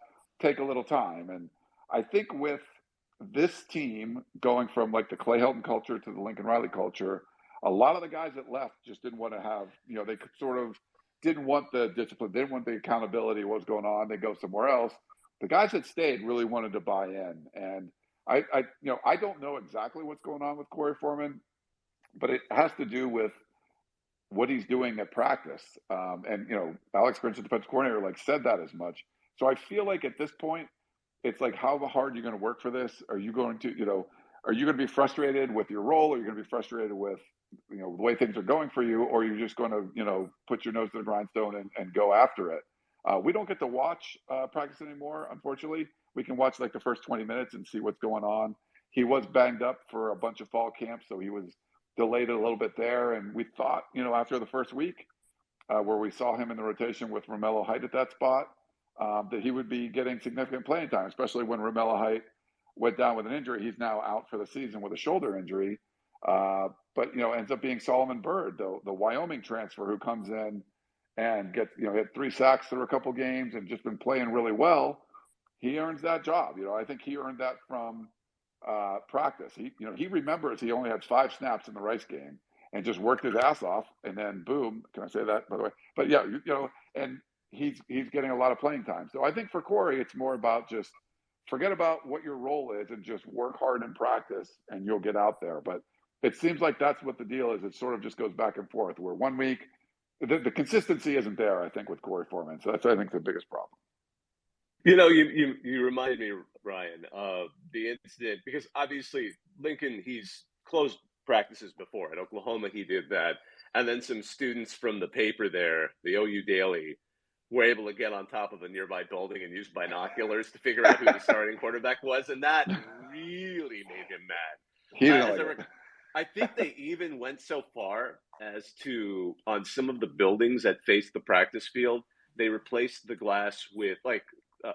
Speaker 2: take a little time. And I think with this team going from like the Clay Helton culture to the Lincoln Riley culture, a lot of the guys that left just didn't want to have, they could sort of didn't want the discipline, didn't want the accountability of what was going on. They go somewhere else. The guys that stayed really wanted to buy in. And I don't know exactly what's going on with Corey Foreman, but it has to do with what he's doing at practice. Alex Grinch, the defensive coordinator, said that as much. So I feel like at this point, it's like, how hard are you going to work for this? Are you going to, are you going to be frustrated with your role? Or are you going to be frustrated with, the way things are going for you? Or are you just going to, put your nose to the grindstone and go after it? We don't get to watch practice anymore, unfortunately. We can watch the first 20 minutes and see what's going on. He was banged up for a bunch of fall camps, so he was delayed a little bit there. And we thought, after the first week, where we saw him in the rotation with Romello Height at that spot, that he would be getting significant playing time, especially when Romello Height went down with an injury. He's now out for the season with a shoulder injury. But ends up being Solomon Byrd, the Wyoming transfer who comes in and gets, had 3 sacks through a couple games and just been playing really well. He earns that job. I think he earned that from practice. He remembers he only had 5 snaps in the Rice game and just worked his ass off, and then boom. Can I say that, by the way? But yeah, and he's getting a lot of playing time. So I think for Corey, it's more about just forget about what your role is and just work hard in practice, and you'll get out there. But it seems like that's what the deal is. It sort of just goes back and forth, where 1 week, the consistency isn't there, I think, with Corey Foreman. So that's, I think, the biggest problem.
Speaker 1: You reminded me, Ryan, of the incident, because obviously Lincoln, he's closed practices before. At Oklahoma, he did that. And then some students from the paper there, the OU Daily, were able to get on top of a nearby building and use binoculars to figure out who the starting quarterback was. And that really made him mad. I think they even went so far as to, on some of the buildings that face the practice field, they replaced the glass with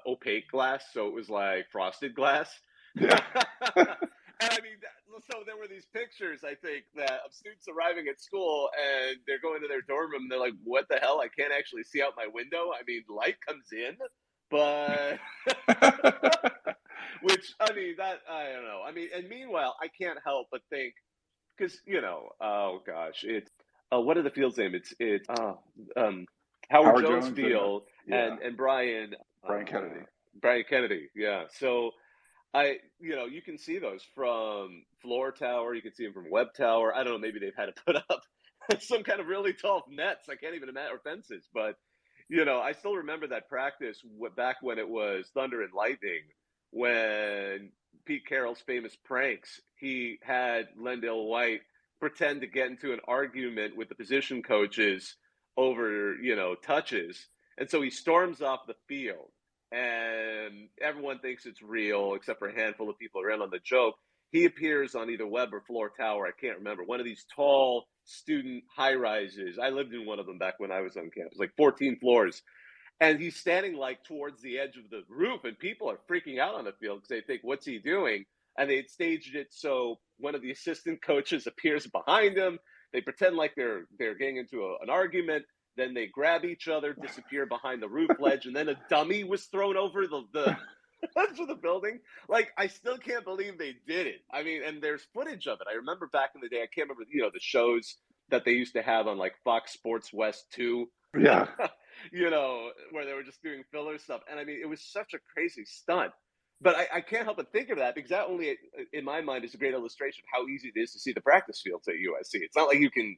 Speaker 1: opaque glass. So it was like frosted glass.
Speaker 2: Yeah.
Speaker 1: And I mean, so there were these pictures, I think, of students arriving at school and they're going to their dorm room and they're like, what the hell? I can't actually see out my window. I mean, light comes in, but which, I mean, that, I don't know. I mean, and meanwhile, I can't help but think, because, oh gosh, it's, what are the field's name? It's Howard Jones Field and Brian
Speaker 2: Kennedy.
Speaker 1: Brian Kennedy, yeah. So you can see those from Floor Tower. You can see them from Webb Tower. I don't know, maybe they've had to put up some kind of really tall nets. I can't even imagine, or fences. But, I still remember that practice back when it was Thunder and Lightning, when Pete Carroll's famous pranks, he had Lendale White pretend to get into an argument with the position coaches over, touches. And so he storms off the field. And everyone thinks it's real, except for a handful of people around on the joke. He appears on either Webb or Floor Tower, I can't remember, one of these tall student high-rises. I lived in one of them back when I was on campus, 14 floors. And he's standing towards the edge of the roof, and people are freaking out on the field because they think, what's he doing? And they had staged it so one of the assistant coaches appears behind him. They pretend like they're getting into an argument. then they grab each other, disappear behind the roof ledge, and then a dummy was thrown over the edge of the building. Like, I still can't believe they did it. I mean, and there's footage of it. I remember back in the day, I can't remember, the shows that they used to have on like Fox Sports West 2.
Speaker 2: Yeah.
Speaker 1: Where they were just doing filler stuff. And I mean, it was such a crazy stunt. But I can't help but think of that because that only, in my mind, is a great illustration of how easy it is to see the practice fields at USC. It's not like you can,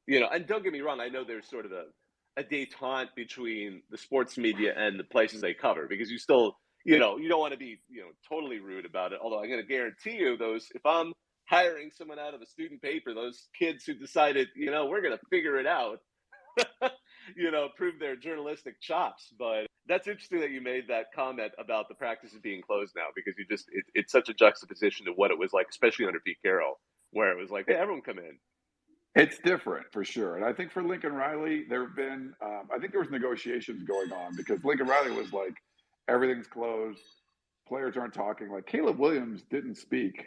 Speaker 1: and don't get me wrong, I know there's sort of a détente between the sports media and the places they cover because you still, you don't want to be, totally rude about it. Although I'm going to guarantee you if I'm hiring someone out of a student paper, those kids who decided, we're going to figure it out, prove their journalistic chops. But that's interesting that you made that comment about the practices being closed now because it's such a juxtaposition to what it was like, especially under Pete Carroll, where it was like, hey, everyone come in.
Speaker 2: It's different for sure. And I think for Lincoln Riley, there have been, I think there was negotiations going on because Lincoln Riley was like, everything's closed. Players aren't talking. Like Caleb Williams didn't speak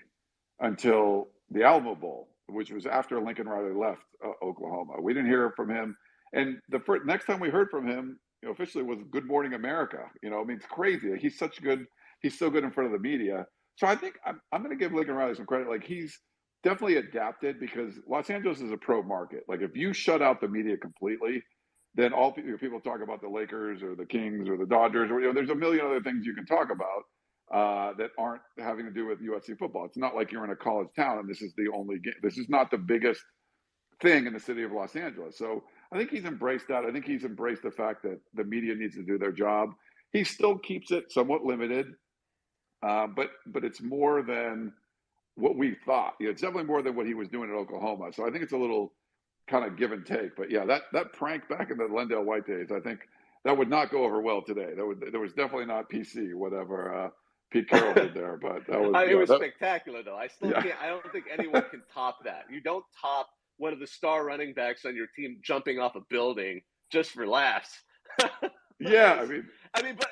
Speaker 2: until the Alamo Bowl, which was after Lincoln Riley left Oklahoma. We didn't hear from him. And the next time we heard from him, officially was Good Morning America. I mean, it's crazy. He's so good in front of the media. So I think I'm going to give Lincoln Riley some credit. Like he's definitely adapted because Los Angeles is a pro market. Like if you shut out the media completely, then all people talk about the Lakers or the Kings or the Dodgers or there's a million other things you can talk about that aren't having to do with USC football. It's not like you're in a college town and this is the only game. This is not the biggest thing in the city of Los Angeles. So I think he's embraced that. I think he's embraced the fact that the media needs to do their job. He still keeps it somewhat limited, but it's more than what we thought. It's definitely more than what he was doing at Oklahoma. So I think it's a little kind of give and take. But yeah, that prank back in the Lendale White days, I think that would not go over well today. There was definitely not PC, whatever Pete Carroll did there. But that was
Speaker 1: it was spectacular, though. I still can't. I don't think anyone can top that. You don't top one of the star running backs on your team jumping off a building just for laughs.
Speaker 2: Yeah,
Speaker 1: but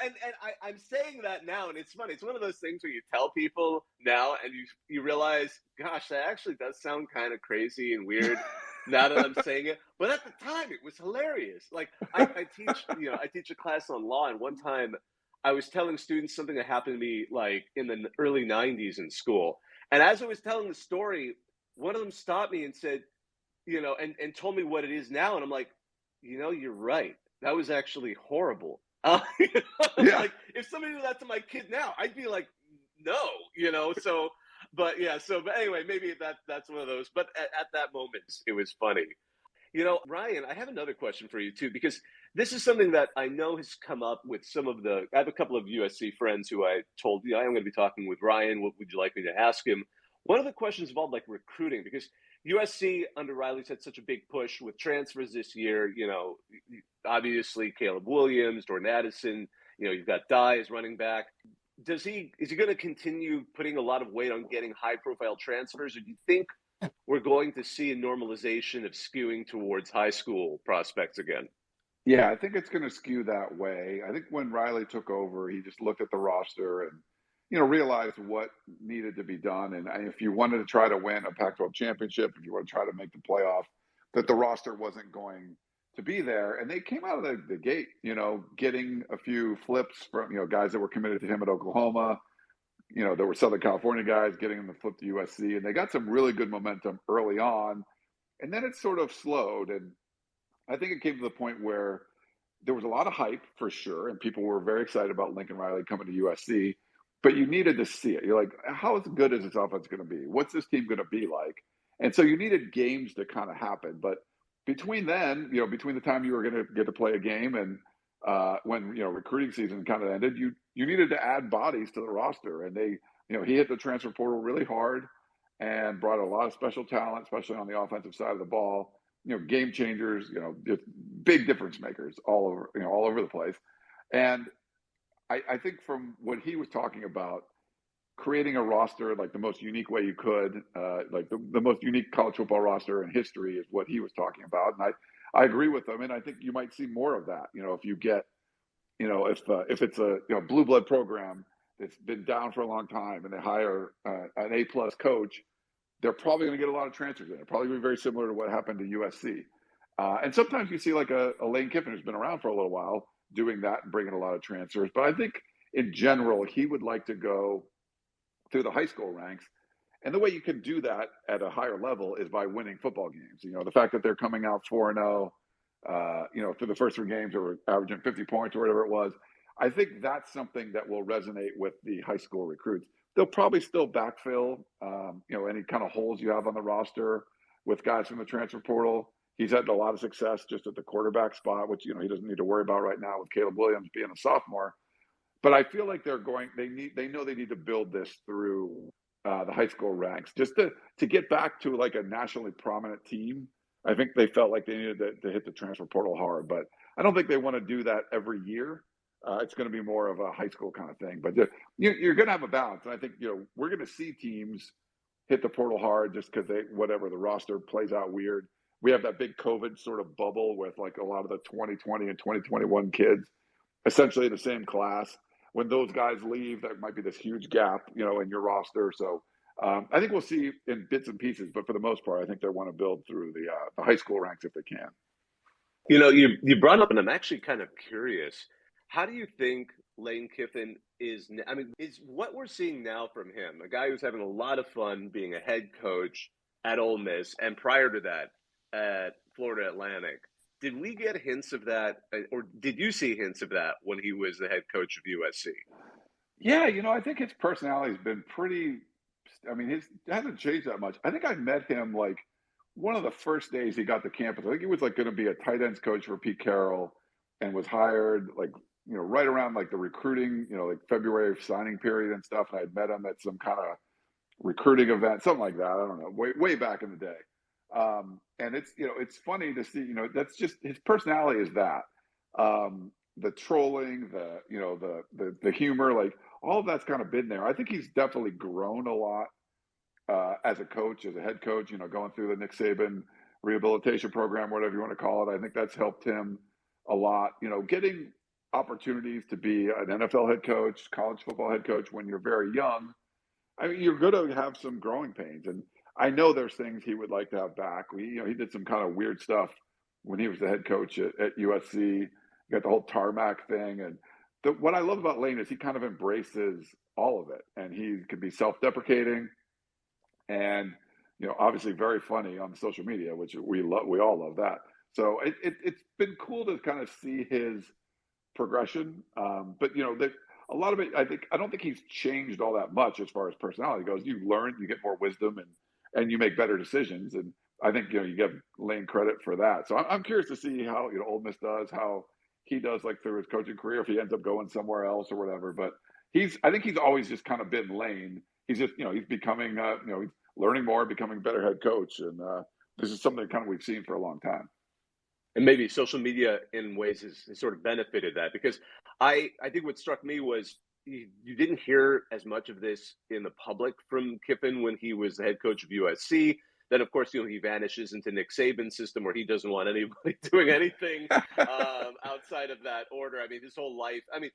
Speaker 1: I'm saying that now, and it's funny. It's one of those things where you tell people now, and you realize, gosh, that actually does sound kind of crazy and weird now that I'm saying it. But at the time, it was hilarious. Like I teach a class on law, and one time I was telling students something that happened to me like in the early '90s in school, and as I was telling the story, one of them stopped me and said, and told me what it is now, and I'm like, you're right. That was actually horrible.
Speaker 2: Yeah.
Speaker 1: Like if somebody did that to my kid now, I'd be like, no, So, but anyway, maybe that's one of those. But at that moment, it was funny. Ryan, I have another question for you too, because this is something that I know has come up with I have a couple of USC friends who I told, I'm going to be talking with Ryan. What would you like me to ask him? One of the questions involved like recruiting, because USC under Riley's had such a big push with transfers this year. Obviously Caleb Williams, Jordan Addison. You've got Dye as running back. Is he going to continue putting a lot of weight on getting high-profile transfers, or do you think we're going to see a normalization of skewing towards high school prospects again?
Speaker 2: Yeah, I think it's going to skew that way. I think when Riley took over, he just looked at the roster and realized what needed to be done. And if you wanted to try to win a Pac-12 championship, if you want to try to make the playoff, that the roster wasn't going to be there. And they came out of the gate, getting a few flips from, guys that were committed to him at Oklahoma. There were Southern California guys getting them to flip to USC. And they got some really good momentum early on. And then it sort of slowed. And I think it came to the point where there was a lot of hype for sure. And people were very excited about Lincoln Riley coming to USC. But you needed to see it. You're like, how good is this offense going to be? What's this team going to be like? And so you needed games to kind of happen. But between then, between the time you were going to get to play a game and when, recruiting season kind of ended, you needed to add bodies to the roster. And he hit the transfer portal really hard and brought a lot of special talent, especially on the offensive side of the ball, game changers, just big difference makers all over the place. And I think from what he was talking about, creating a roster like the most unique way you could, like the most unique college football roster in history is what he was talking about. And I agree with him. And I think you might see more of that, if you get, if it's a blue blood program that's been down for a long time and they hire an A+ coach, they're probably going to get a lot of transfers in. It'll probably be very similar to what happened to USC. And sometimes you see like a Lane Kiffin who's been around for a little while doing that and bringing a lot of transfers. But I think in general, he would like to go through the high school ranks. And the way you can do that at a higher level is by winning football games. The fact that they're coming out 4-0, through the first 3 games, or averaging 50 points or whatever it was. I think that's something that will resonate with the high school recruits. They'll probably still backfill, any kind of holes you have on the roster with guys from the transfer portal. He's had a lot of success just at the quarterback spot, which, he doesn't need to worry about right now with Caleb Williams being a sophomore. But I feel like they know they need to build this through the high school ranks just to get back to like a nationally prominent team. I think they felt like they needed to hit the transfer portal hard, but I don't think they want to do that every year. It's going to be more of a high school kind of thing, but you're going to have a balance. And I think, we're going to see teams hit the portal hard just because the roster plays out weird. We have that big COVID sort of bubble with like a lot of the 2020 and 2021 kids essentially in the same class. When those guys leave, there might be this huge gap, in your roster. So I think we'll see in bits and pieces, but for the most part, I think they want to build through the high school ranks if they can.
Speaker 1: You brought up, and I'm actually kind of curious. How do you think Lane Kiffin is what we're seeing now from him, a guy who's having a lot of fun being a head coach at Ole Miss, and prior to that at Florida Atlantic? Did we get hints of that, or did you see hints of that when he was the head coach of USC?
Speaker 2: Yeah, I think his personality has been pretty – it hasn't changed that much. I think I met him like one of the first days he got to campus. I think he was like going to be a tight ends coach for Pete Carroll and was hired like, right around like the recruiting, like February signing period and stuff. And I had met him at some kind of recruiting event, something like that. I don't know, way back in the day. And it's funny to see, that's just his personality is that, the trolling, the humor, like all of that's kind of been there. I think he's definitely grown a lot, as a coach, as a head coach, going through the Nick Saban rehabilitation program, whatever you want to call it. I think that's helped him a lot, getting opportunities to be an NFL head coach, college football head coach when you're very young. You're going to have some growing pains, and I know there's things he would like to have back. He did some kind of weird stuff when he was the head coach at USC. You got the whole tarmac thing. And what I love about Lane is he kind of embraces all of it. And he can be self-deprecating and, obviously very funny on social media, which we all love that. So it's been cool to kind of see his progression. But, a lot of it, I don't think he's changed all that much as far as personality goes. You learn, you get more wisdom, and you make better decisions. And I think, you give Lane credit for that. So I'm curious to see how, Ole Miss does, how he does like through his coaching career, if he ends up going somewhere else or whatever. But I think he's always just kind of been Lane. He's just, he's becoming, he's learning more, becoming a better head coach. And this is something kind of we've seen for a long time.
Speaker 1: And maybe social media in ways has sort of benefited that, because I think what struck me was you didn't hear as much of this in the public from Kiffin when he was the head coach of USC. Then, of course, he vanishes into Nick Saban's system where he doesn't want anybody doing anything outside of that order. His whole life. And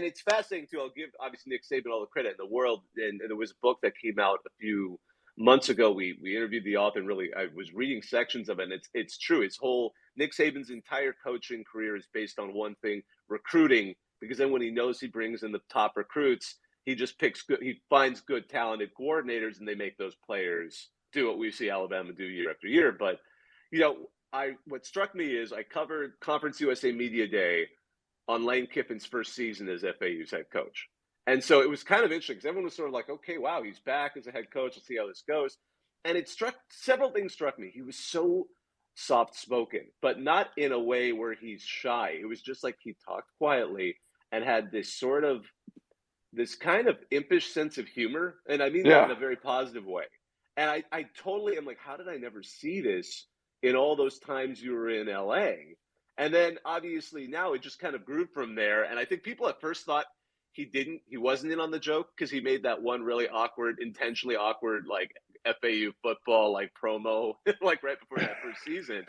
Speaker 1: it's fascinating, too. I'll give, obviously, Nick Saban all the credit in the world. And there was a book that came out a few months ago. We interviewed the author, and really, I was reading sections of it, and it's true. Nick Saban's entire coaching career is based on one thing: recruiting. Because then when he knows he brings in the top recruits, he just he finds good, talented coordinators, and they make those players do what we see Alabama do year after year. But, what struck me is I covered Conference USA Media Day on Lane Kiffin's first season as FAU's head coach. And so it was kind of interesting because everyone was sort of like, okay, wow, he's back as a head coach. Let's see how this goes. And several things struck me. He was so soft-spoken, but not in a way where he's shy. It was just like he talked quietly and had this kind of impish sense of humor. And I mean that in a very positive way. And I totally am like, how did I never see this in all those times you were in LA? And then obviously now it just kind of grew from there. And I think people at first thought he wasn't in on the joke because he made that one really intentionally awkward, like FAU football, like promo, like right before that first season.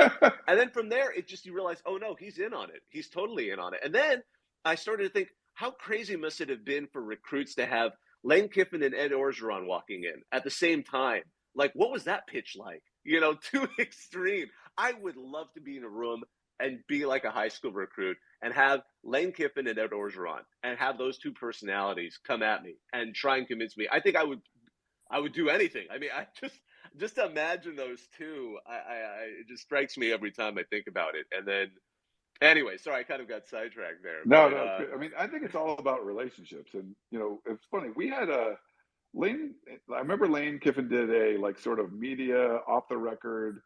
Speaker 1: And then from there, you realize, oh no, he's in on it. He's totally in on it. And then I started to think, how crazy must it have been for recruits to have Lane Kiffin and Ed Orgeron walking in at the same time? Like, what was that pitch like? Too extreme. I would love to be in a room and be like a high school recruit and have Lane Kiffin and Ed Orgeron and have those two personalities come at me and try and convince me. I think I would do anything. I mean, I just imagine those two. It just strikes me every time I think about it. And then, anyway, sorry, I kind of got sidetracked there.
Speaker 2: No, I mean, I think it's all about relationships, and it's funny. We had Lane. I remember Lane Kiffin did a like sort of media off the record,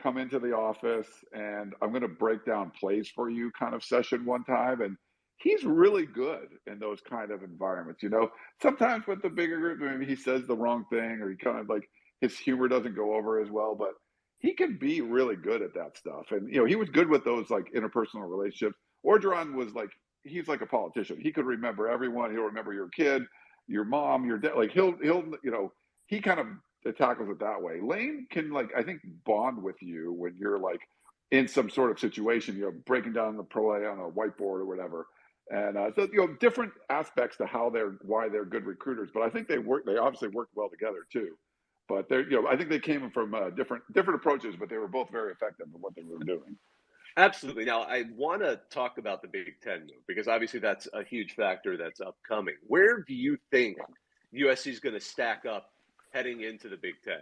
Speaker 2: come into the office, and I'm going to break down plays for you kind of session one time, and he's really good in those kind of environments. Sometimes with the bigger group, maybe he says the wrong thing, or he kind of like his humor doesn't go over as well, but he can be really good at that stuff. And he was good with those like interpersonal relationships. Orgeron was like, he's like a politician. He could remember everyone. He'll remember your kid, your mom, your dad. Like he'll he kind of tackles it that way. Lane can I think bond with you when you're like in some sort of situation, breaking down the play on a whiteboard or whatever. And so different aspects to why they're good recruiters. But I think they obviously worked well together too. But they're I think they came from different approaches, but they were both very effective in what they were doing.
Speaker 1: Absolutely. Now, I want to talk about the Big Ten move because obviously that's a huge factor that's upcoming. Where do you think USC is going to stack up heading into the Big Ten?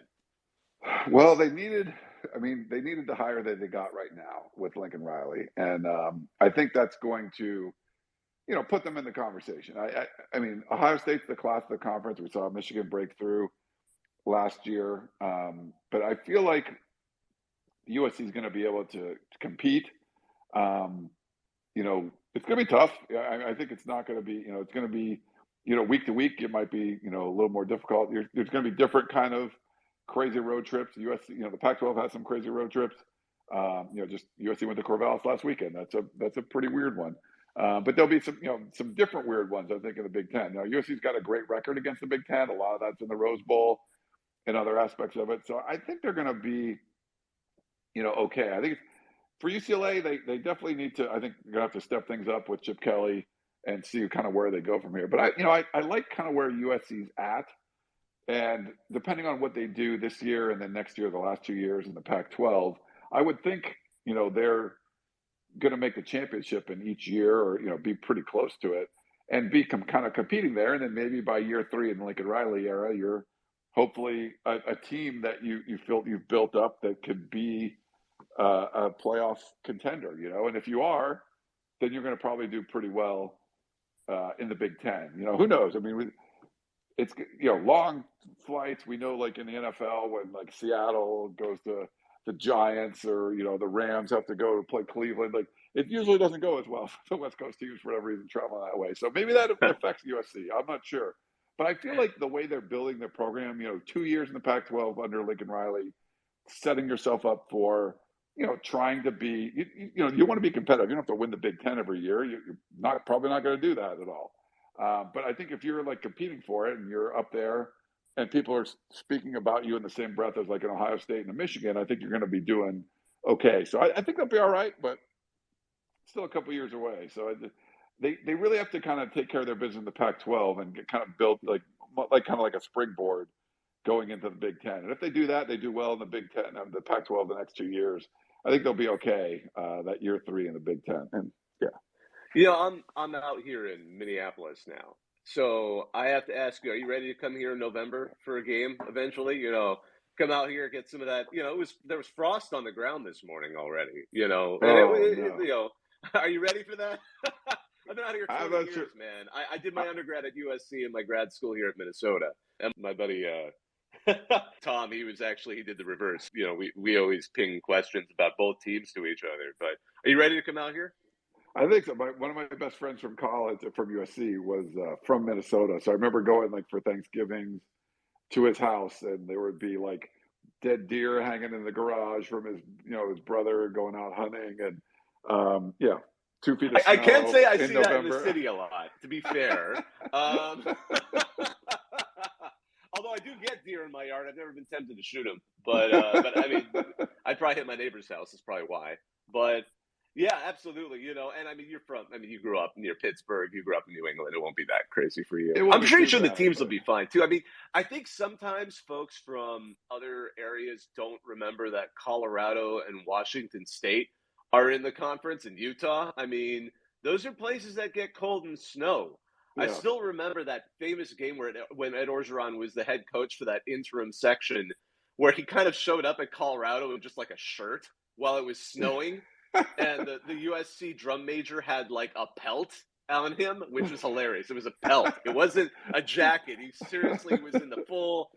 Speaker 2: Well, they needed the hire that they got right now with Lincoln Riley, and I think that's going to, put them in the conversation. I mean, Ohio State's the class of the conference. We saw Michigan break through last year, but I feel like USC is going to be able to compete. It's going to be tough. I think it's not going to be, it's going to be, week to week. It might be, a little more difficult. There's going to be different kind of crazy road trips. USC, the Pac-12 has some crazy road trips. Just USC went to Corvallis last weekend. That's a pretty weird one. But there'll be some different weird ones, I think, in the Big Ten. Now, USC's got a great record against the Big Ten. A lot of that's in the Rose Bowl and other aspects of it. So I think they're going to be, okay. I think for UCLA, they definitely need to, I think they're going to have to step things up with Chip Kelly and see kind of where they go from here. But I like kind of where USC's at. And depending on what they do this year and then next year, the last 2 years in the Pac-12, I would think, they're going to make the championship in each year or, be pretty close to it and be kind of competing there. And then maybe by year 3 in the Lincoln Riley era, you're hopefully a team that you feel you've built up that could be a playoff contender, and if you are, then you're going to probably do pretty well in the Big Ten. Who knows? I mean, it's long flights. We know, like in the NFL, when like Seattle goes to the Giants or the Rams have to go to play Cleveland, like it usually doesn't go as well for the West Coast teams for whatever reason traveling that way. So maybe that affects USC. I'm not sure. But I feel like the way they're building their program, 2 years in the Pac-12 under Lincoln Riley, setting yourself up for, trying to be, you want to be competitive. You don't have to win the Big Ten every year. You're probably not going to do that at all. But I think if you're like competing for it and you're up there and people are speaking about you in the same breath as like an Ohio State and a Michigan, I think you're going to be doing okay. So I think they'll be all right, but still a couple years away. So they really have to kind of take care of their business in the Pac-12 and kind of build like kind of like a springboard going into the Big Ten. And if they do that, they do well in the Big Ten and the Pac-12 the next 2 years. I think they'll be okay that year 3 in the Big Ten. And yeah,
Speaker 1: I'm out here in Minneapolis now, so I have to ask you: are you ready to come here in November for a game eventually? Come out here, get some of that. There was frost on the ground this morning already.
Speaker 2: No.
Speaker 1: Are you ready for that? I've been out here 20 years,
Speaker 2: sure.
Speaker 1: Man. I did my undergrad at USC and my grad school here at Minnesota. And my buddy Tom, he did the reverse. We always ping questions about both teams to each other. But are you ready to come out here?
Speaker 2: I think so. One of my best friends from college, from USC, was from Minnesota. So I remember going like for Thanksgiving to his house, and there would be like dead deer hanging in the garage from his brother going out hunting, and 2 feet of snow.
Speaker 1: I can't say I see
Speaker 2: November.
Speaker 1: that in the city a lot, to be fair. Although I do get deer in my yard, I've never been tempted to shoot them. But I mean, I'd probably hit my neighbor's house. That's probably why. But Yeah, absolutely. And I mean, you grew up near Pittsburgh, you grew up in New England. It won't be that crazy for you.
Speaker 2: It won't
Speaker 1: I'm
Speaker 2: be
Speaker 1: pretty
Speaker 2: too
Speaker 1: sure the
Speaker 2: bad,
Speaker 1: teams will
Speaker 2: but
Speaker 1: be fine too. I mean, I think sometimes folks from other areas don't remember that Colorado and Washington State are in the conference and Utah. I mean, those are places that get cold and snow. I
Speaker 2: yes.
Speaker 1: still remember that famous game when Ed Orgeron was the head coach for that interim section, where he kind of showed up at Colorado in just like a shirt while it was snowing and the USC drum major had like a pelt on him, which was hilarious. It was a pelt. It wasn't a jacket. He seriously was in the full,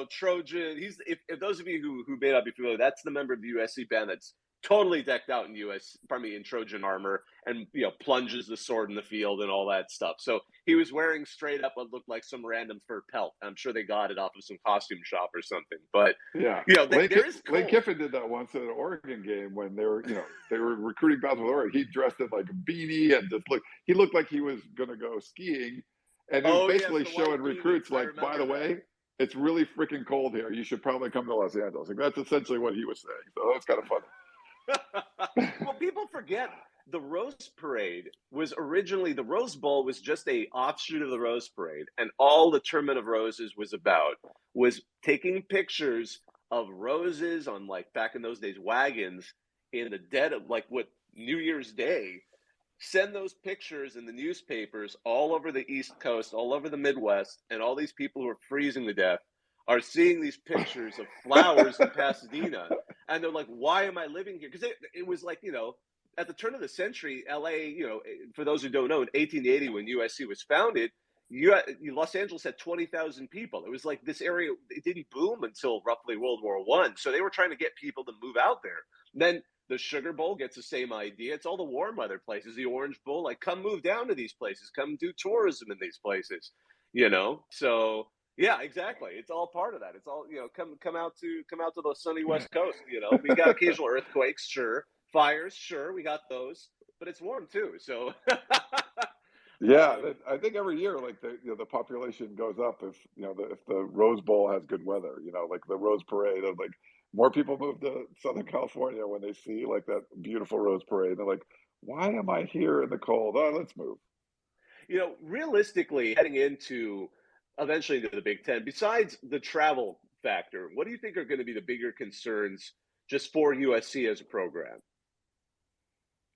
Speaker 1: Trojan. If those of you who may not be familiar, that's the member of the USC band that's totally decked out in Trojan armor and plunges the sword in the field and all that stuff. So he was wearing straight up what looked like some random fur pelt. I'm sure they got it off of some costume shop or something. But
Speaker 2: yeah,
Speaker 1: there is
Speaker 2: Lane Kiffin did that once at an Oregon game when they were recruiting bouts with Oregon. He dressed in like a beanie and he looked like he was going to go skiing, and he was basically showing recruits like, by the way, it's really freaking cold here. You should probably come to Los Angeles. Like, that's essentially what he was saying. So that's kind of funny.
Speaker 1: Well, people forget the Rose Parade was originally the Rose Bowl was just a offshoot of the Rose Parade, and all the Tournament of Roses was about was taking pictures of roses on, like, back in those days, wagons in the dead of like what New Year's Day. Send those pictures in the newspapers all over the East Coast, all over the Midwest, and all these people who are freezing to death are seeing these pictures of flowers in Pasadena. And they're like, why am I living here? Because it was like, at the turn of the century, LA, for those who don't know, in 1880, when USC was founded, Los Angeles had 20,000 people. It was like this area, it didn't boom until roughly World War I. So they were trying to get people to move out there. And then the Sugar Bowl gets the same idea. It's all the warm weather places, the Orange Bowl, like, come move down to these places, come do tourism in these places, So yeah, exactly. It's all part of that. It's all, come out to the sunny West Coast. We got occasional earthquakes, sure. Fires, sure, we got those, but it's warm too. So
Speaker 2: yeah, I think every year, like the population goes up if if the Rose Bowl has good weather. Like the Rose Parade, of like more people move to Southern California when they see like that beautiful Rose Parade. They're like, why am I here in the cold? Oh, let's move.
Speaker 1: Realistically, heading into eventually into the Big Ten, besides the travel factor, what do you think are going to be the bigger concerns just for USC as a program?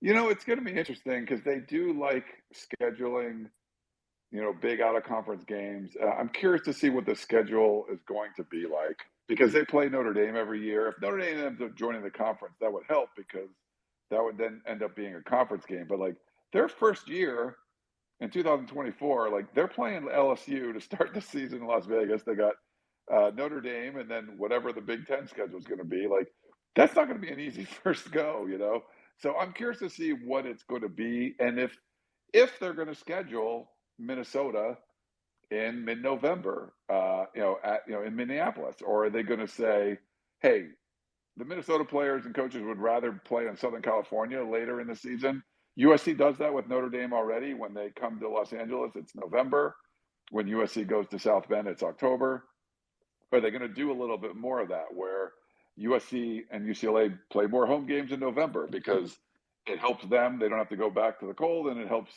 Speaker 2: It's going to be interesting because they do like scheduling, big out of conference games. I'm curious to see what the schedule is going to be like because they play Notre Dame every year. If Notre Dame ends up joining the conference, that would help because that would then end up being a conference game. But like their first year in 2024, like they're playing LSU to start the season in Las Vegas. They got Notre Dame and then whatever the Big Ten schedule is going to be. Like that's not going to be an easy first go, So I'm curious to see what it's going to be, and if they're going to schedule Minnesota in mid-November, in Minneapolis, or are they going to say, hey, the Minnesota players and coaches would rather play in Southern California later in the season? USC does that with Notre Dame already. When they come to Los Angeles, it's November. When USC goes to South Bend, it's October. Are they going to do a little bit more of that, where USC and UCLA play more home games in November because it helps them? They don't have to go back to the cold, and it helps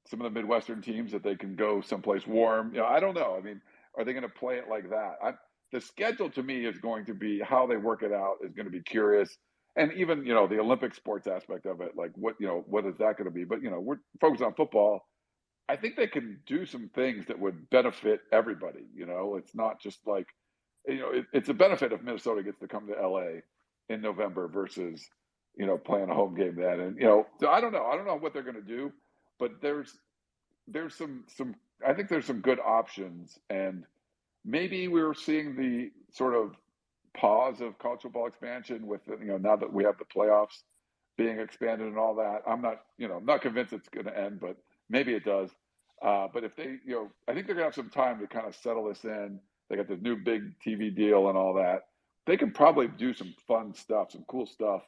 Speaker 2: some of the Midwestern teams that they can go someplace warm. I don't know. I mean, are they going to play it like that? The schedule to me is going to be how they work it out is going to be curious. And even, the Olympic sports aspect of it, like what is that going to be? But, we're focused on football. I think they can do some things that would benefit everybody. It's not just like, it's a benefit if Minnesota gets to come to LA in November versus, playing a home game then. And, so I don't know what they're going to do, but there's some, I think there's some good options. And maybe we're seeing the sort of pause of college football expansion with, now that we have the playoffs being expanded and all that. I'm not convinced it's going to end, but maybe it does. But if they, I think they're going to have some time to kind of settle this in. They got this new big TV deal and all that. They can probably do some fun stuff, some cool stuff,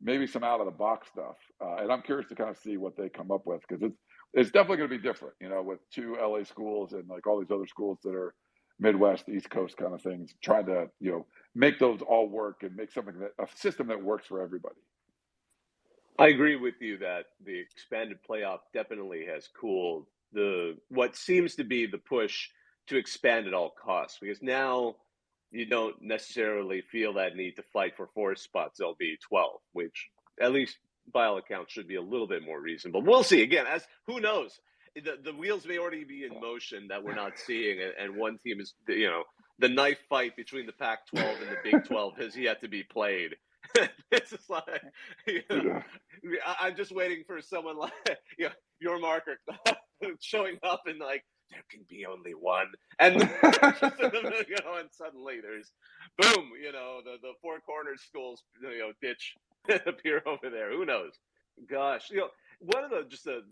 Speaker 2: maybe some out of the box stuff. And I'm curious to kind of see what they come up with because it's definitely going to be different, with two LA schools and like all these other schools that are Midwest, East Coast kind of things, trying to, make those all work and make a system that works for everybody.
Speaker 1: I agree with you that the expanded playoff definitely has cooled what seems to be the push to expand at all costs, because now you don't necessarily feel that need to fight for 4 spots. There'll be 12, which at least by all accounts should be a little bit more reasonable. We'll see. Again, as who knows, the wheels may already be in motion that we're not seeing, and one team is, the knife fight between the Pac-12 and the Big 12 has yet to be played. It's just like, I'm just waiting for someone like your marker showing up and like, there can be only one, and and suddenly there's boom, the four corners schools ditch appear over there. Who knows? Gosh, one of the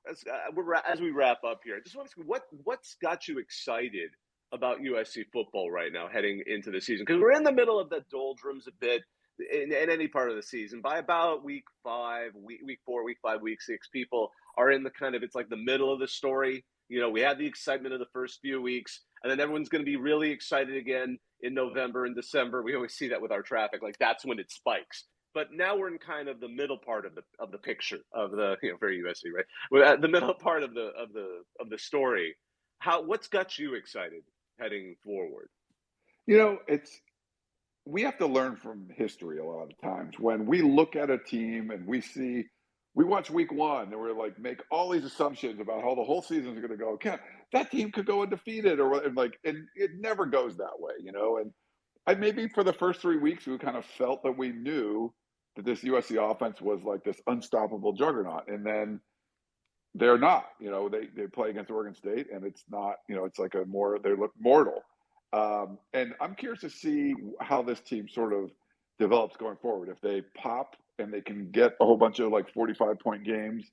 Speaker 1: as we wrap up here, I just want to ask what's got you excited about USC football right now heading into the season, because we're in the middle of the doldrums a bit in any part of the season. By about week 5, week 4, week 5, week 6, people are in the it's like the middle of the story. We had the excitement of the first few weeks, and then everyone's going to be really excited again in November and December. We always see that with our traffic, like that's when it spikes. But now we're in kind of the middle part of the picture of the very USC, right? We're at the middle part of the story. What's got you excited heading forward?
Speaker 2: We have to learn from history a lot of times. When we look at a team and we watch week 1 and we're like, make all these assumptions about how the whole season is going to go. Okay, that team could go undefeated and it never goes that way, and maybe for the first 3 weeks, we kind of felt that we knew that this USC offense was like this unstoppable juggernaut. And then they're not, they play against Oregon State and it's not, it's like they look mortal. And I'm curious to see how this team sort of develops going forward. If they pop and they can get a whole bunch of like 45-point games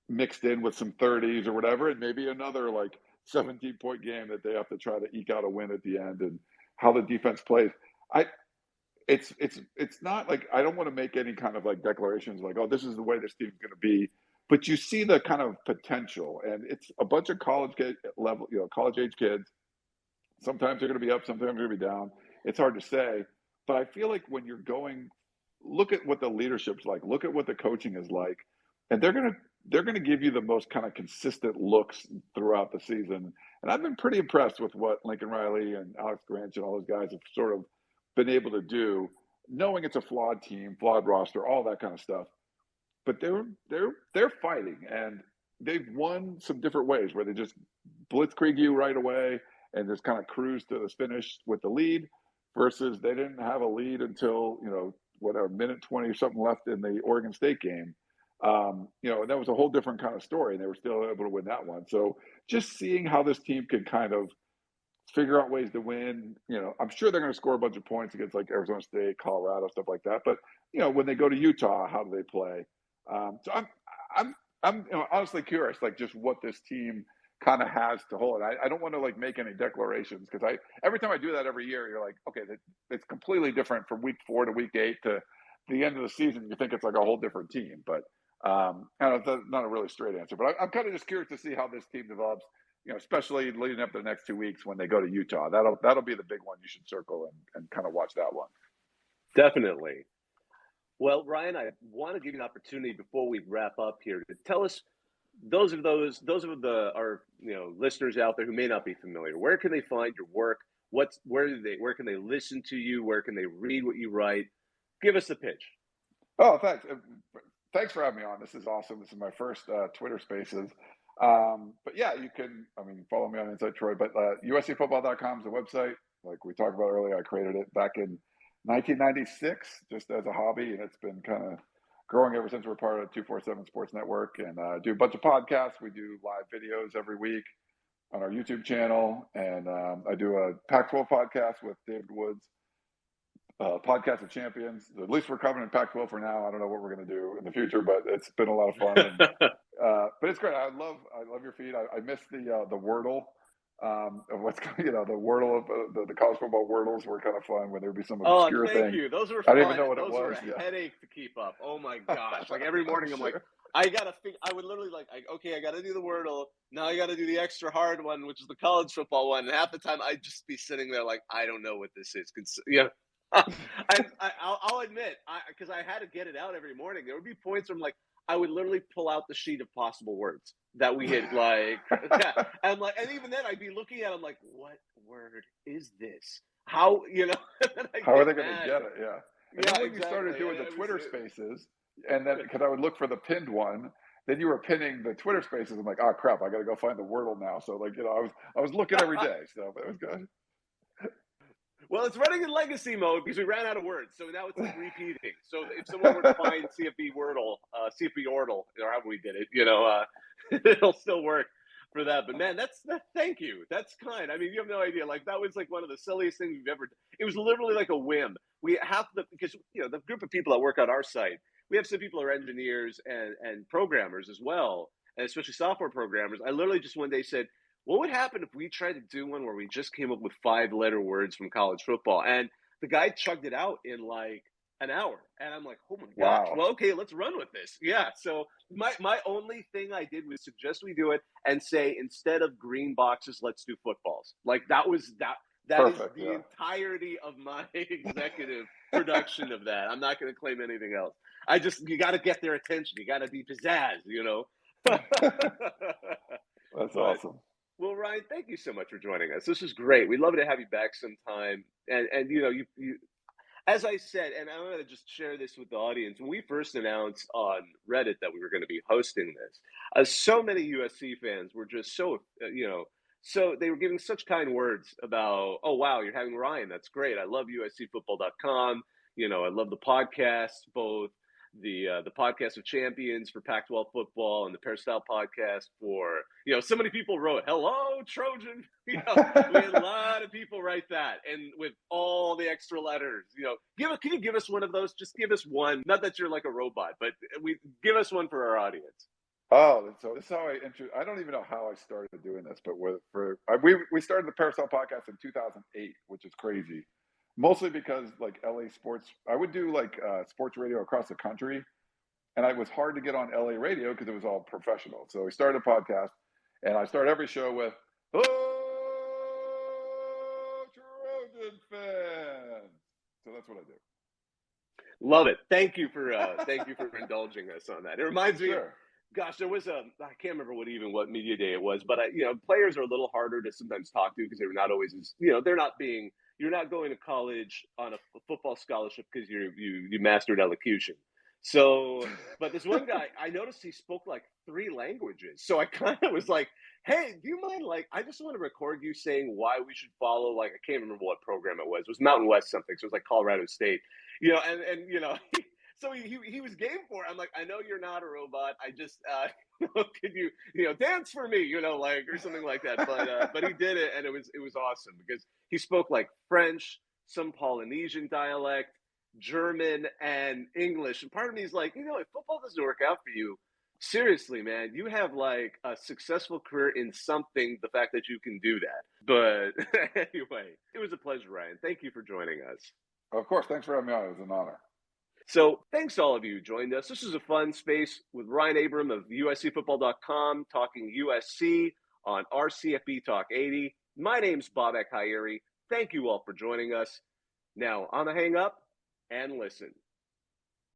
Speaker 2: mixed in with some 30s or whatever, and maybe another like 17-point game that they have to try to eke out a win at the end, and how the defense plays. It's not like, I don't want to make any kind of like declarations like, oh, this is the way this team's going to be, but you see the kind of potential, and it's a bunch of college age kids. Sometimes they're going to be up, sometimes they're going to be down. It's hard to say, but I feel like when you're look at what the leadership's like, look at what the coaching is like, and they're going to give you the most kind of consistent looks throughout the season. And I've been pretty impressed with what Lincoln Riley and Alex Grinch and all those guys have sort of been able to do, knowing it's a flawed team, flawed roster, all that kind of stuff. But they're fighting, and they've won some different ways where they just blitzkrieg you right away and just kind of cruise to the finish with the lead, versus they didn't have a lead until, minute 20 or something left in the Oregon State game. And that was a whole different kind of story, and they were still able to win that one. So just seeing how this team can kind of figure out ways to win, I'm sure they're going to score a bunch of points against like Arizona State, Colorado, stuff like that. But, when they go to Utah, how do they play? So I'm honestly curious, like just what this team kind of has to hold. I don't want to like make any declarations, because every time I do that every year, you're like, okay, it's completely different from week 4 to week 8 to the end of the season. You think it's like a whole different team, but that's not a really straight answer. But I'm kind of just curious to see how this team develops, especially leading up to the next 2 weeks when they go to Utah. That'll be the big one you should circle and kind of watch that one.
Speaker 1: Definitely. Well, Ryan, I want to give you an opportunity before we wrap up here to tell us, those of our listeners out there who may not be familiar, where can they find your work? Where can they listen to you? Where can they read what you write? Give us the pitch.
Speaker 2: Oh, thanks. Thanks for having me on. This is awesome. This is my first Twitter Spaces. But yeah, you can, follow me on Inside Troy, but USCfootball.com is the website. Like we talked about earlier, I created it back in 1996 just as a hobby, and it's been kind of growing ever since we're part of 247 Sports Network, and do a bunch of podcasts. We do live videos every week on our YouTube channel, and I do a Pac-12 podcast with David Woods, Podcast of Champions. At least we're covering in Pac-12 for now. I don't know what we're going to do in the future, but it's been a lot of fun. And, but it's great. I love your feed. I miss the Wordle. Of what's the Wordle of the college football Wordles were kind of fun when there would be some obscure thing.
Speaker 1: Oh, thank you. Those were fun.
Speaker 2: I didn't even know what
Speaker 1: those
Speaker 2: it was.
Speaker 1: Those were a headache to keep up. Oh my gosh! Like every morning, I'm like, I would literally I got to do the Wordle. Now I got to do the extra hard one, which is the college football one. And half the time, I'd just be sitting there like, I don't know what this is. I'll admit, because I had to get it out every morning. There would be points where I'm like, I would literally pull out the sheet of possible words that we had yeah. And even then I'd be looking at them like, what word is this? How,
Speaker 2: how are they going to get it? Yeah. And
Speaker 1: yeah,
Speaker 2: then when
Speaker 1: exactly.
Speaker 2: you started doing the Twitter Spaces, and then because I would look for the pinned one, then you were pinning the Twitter Spaces. I'm like, oh crap, I got to go find the Wordle now. So I was looking every day. So it was good.
Speaker 1: Well, it's running in legacy mode because we ran out of words, so now it's like repeating. So if someone were to find CFB Wordle, CFB Ordle, or however we did it, it'll still work for that. But man, thank you. That's kind. I mean, you have no idea. Like that was like one of the silliest things we've ever done. It was literally like a whim. We have because the group of people that work on our site, we have some people who are engineers and programmers as well, and especially software programmers. I literally just one day said, what would happen if we tried to do one where we just came up with 5-letter words from college football? And the guy chugged it out in like an hour. And I'm like, oh my gosh.
Speaker 2: Wow.
Speaker 1: Well, okay, let's run with this. Yeah. So my only thing I did was suggest we do it and say, instead of green boxes, let's do footballs. Like that was that. That
Speaker 2: Perfect,
Speaker 1: is the entirety of my executive production of that. I'm not going to claim anything else. You got to get their attention. You got to be pizzazz,
Speaker 2: That's awesome.
Speaker 1: Well, Ryan, thank you so much for joining us. This is great. We'd love to have you back sometime. And you as I said, and I'm going to just share this with the audience. When we first announced on Reddit that we were going to be hosting this, so many USC fans were just so they were giving such kind words about, oh, wow, you're having Ryan. That's great. I love USCfootball.com. I love the podcast, both the podcast of champions for Pac-12 football and the Peristyle Podcast for, so many people wrote, hello, Trojan. We had a lot of people write that. And with all the extra letters, can you give us one of those? Just give us one. Not that you're like a robot, but give us one for our audience.
Speaker 2: Oh, so this is how I don't even know how I started doing this, but we started the Peristyle Podcast in 2008, which is crazy. Mostly because like LA sports, I would do like sports radio across the country, and it was hard to get on LA radio because it was all professional. So we started a podcast, and I start every show with, "Oh, Trojan fans!" So that's what I do.
Speaker 1: Love it. Thank you for indulging us on that. It reminds me.
Speaker 2: Sure.
Speaker 1: Gosh, there was I can't remember what media day it was, but players are a little harder to sometimes talk to because they're not always as, you're not going to college on a football scholarship because you mastered elocution. So, but this one guy, I noticed he spoke like 3 languages. So I kind of was like, hey, do you mind, I just want to record you saying why we should follow, I can't remember what program it was. It was Mountain West something. So it was like Colorado State, so he was game for it. I'm like, I know you're not a robot. I just, could you, dance for me, or something like that. But he did it, and it was awesome because he spoke like French, some Polynesian dialect, German, and English. And part of me is like, if football doesn't work out for you, seriously, man, you have like a successful career in something. The fact that you can do that. But anyway, it was a pleasure, Ryan. Thank you for joining us.
Speaker 2: Of course, thanks for having me on. It was an honor.
Speaker 1: So thanks to all of you who joined us. This is a fun space with Ryan Abram of USCfootball.com talking USC on our CFB Talk 80. My name's Bobak Hayeri. Thank you all for joining us. Now, on the hang up and listen.